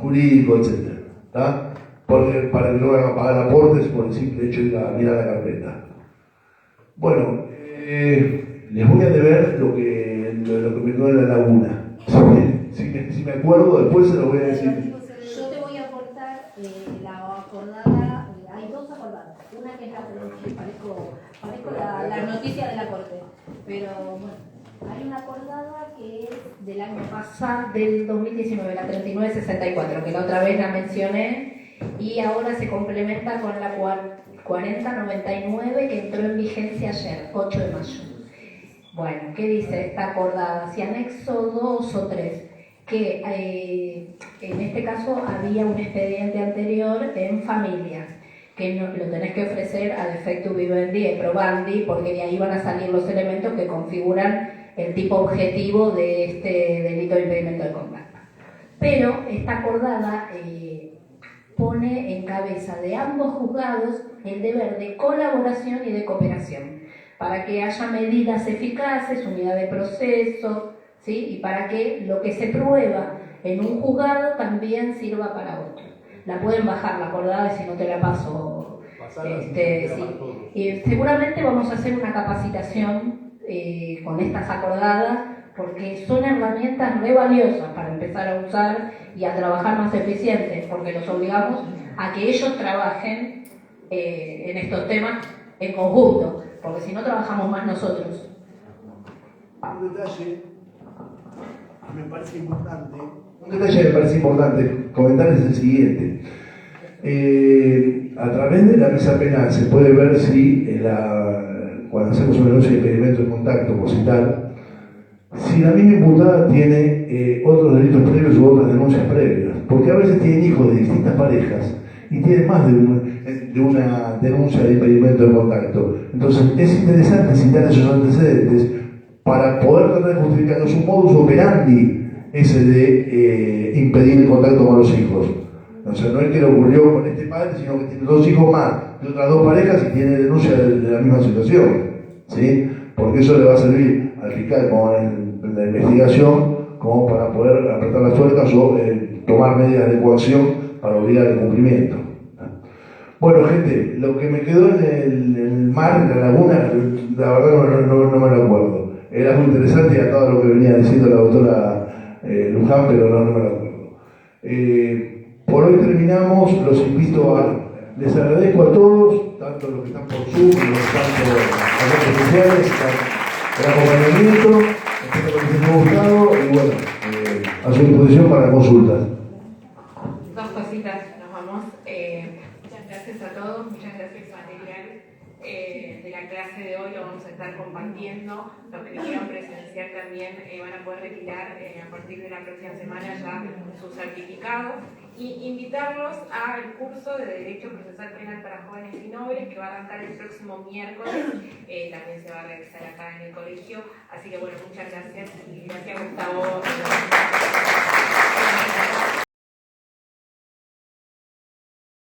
Speaker 2: jurídico, etc. ¿Tá? Para que no hagan pagar aportes por el simple hecho de ir a mirar la carpeta. Bueno, les voy a deber lo que me quedó en la laguna. Si me acuerdo, después se lo voy a decir.
Speaker 6: Yo te voy a aportar la acordada, hay dos acordadas, una que es parezco la noticia de la Corte, pero bueno, hay una acordada que es del año pasado,
Speaker 4: Del 2019, la 3964, que la otra vez la mencioné, y ahora se complementa con la 4099 que entró en vigencia ayer, 8 de mayo. Bueno, ¿qué dice esta acordada? Si anexo 2 o 3, que en este caso había un expediente anterior en familia, que no, lo tenés que ofrecer a defecto vivendi y probandi, porque de ahí van a salir los elementos que configuran el tipo objetivo de este delito de impedimento de contacto. Pero esta acordada pone en cabeza de ambos juzgados el deber de colaboración y de cooperación, para que haya medidas eficaces, unidad de proceso, ¿sí? Y para que lo que se prueba en un juzgado también sirva para otro. La pueden bajar la acordada, si no te la paso. Sí. Y seguramente vamos a hacer una capacitación con estas acordadas, porque son herramientas re valiosas para empezar a usar y a trabajar más eficientes, porque los obligamos a que ellos trabajen en estos temas en conjunto, porque si no trabajamos más nosotros.
Speaker 2: Un detalle me parece importante comentar es el siguiente. A través de la mesa penal se puede ver si cuando hacemos un denuncio de impedimento de contacto, por citar, si la misma imputada tiene otros delitos previos u otras denuncias previas, porque a veces tienen hijos de distintas parejas y tienen más de una denuncia de impedimento de contacto. Entonces es interesante citar esos antecedentes para poder tratar de justificar su modus operandi ese de impedir el contacto con los hijos. O sea, no es que le ocurrió con este padre, sino que tiene dos hijos más de otras dos parejas y tiene denuncia de la misma situación, ¿sí? Porque eso le va a servir al fiscal como en la investigación como para poder apretar las tuercas o tomar medidas de coacción para obligar el cumplimiento. Bueno, gente, lo que me quedó en el mar, en la laguna, la verdad no me lo acuerdo. Era muy interesante y a todo lo que venía diciendo la doctora Luján, pero no me lo acuerdo. Por hoy terminamos, los invito les agradezco a todos, tanto los que están por Zoom, como los que están por las redes sociales, el acompañamiento, espero que les haya gustado y bueno, a su disposición para consultas.
Speaker 1: Dos cositas, nos vamos. Muchas gracias a todos, muchas gracias material de la clase de hoy, lo vamos a estar compartiendo. Los que quieran presenciar también van a poder retirar a partir de la próxima semana ya sus certificados. Y invitarlos al curso de Derecho Procesal Penal para Jóvenes y Nobles que va a arrancar el próximo miércoles, también se va a realizar acá en el colegio, así que bueno, muchas gracias y gracias Gustavo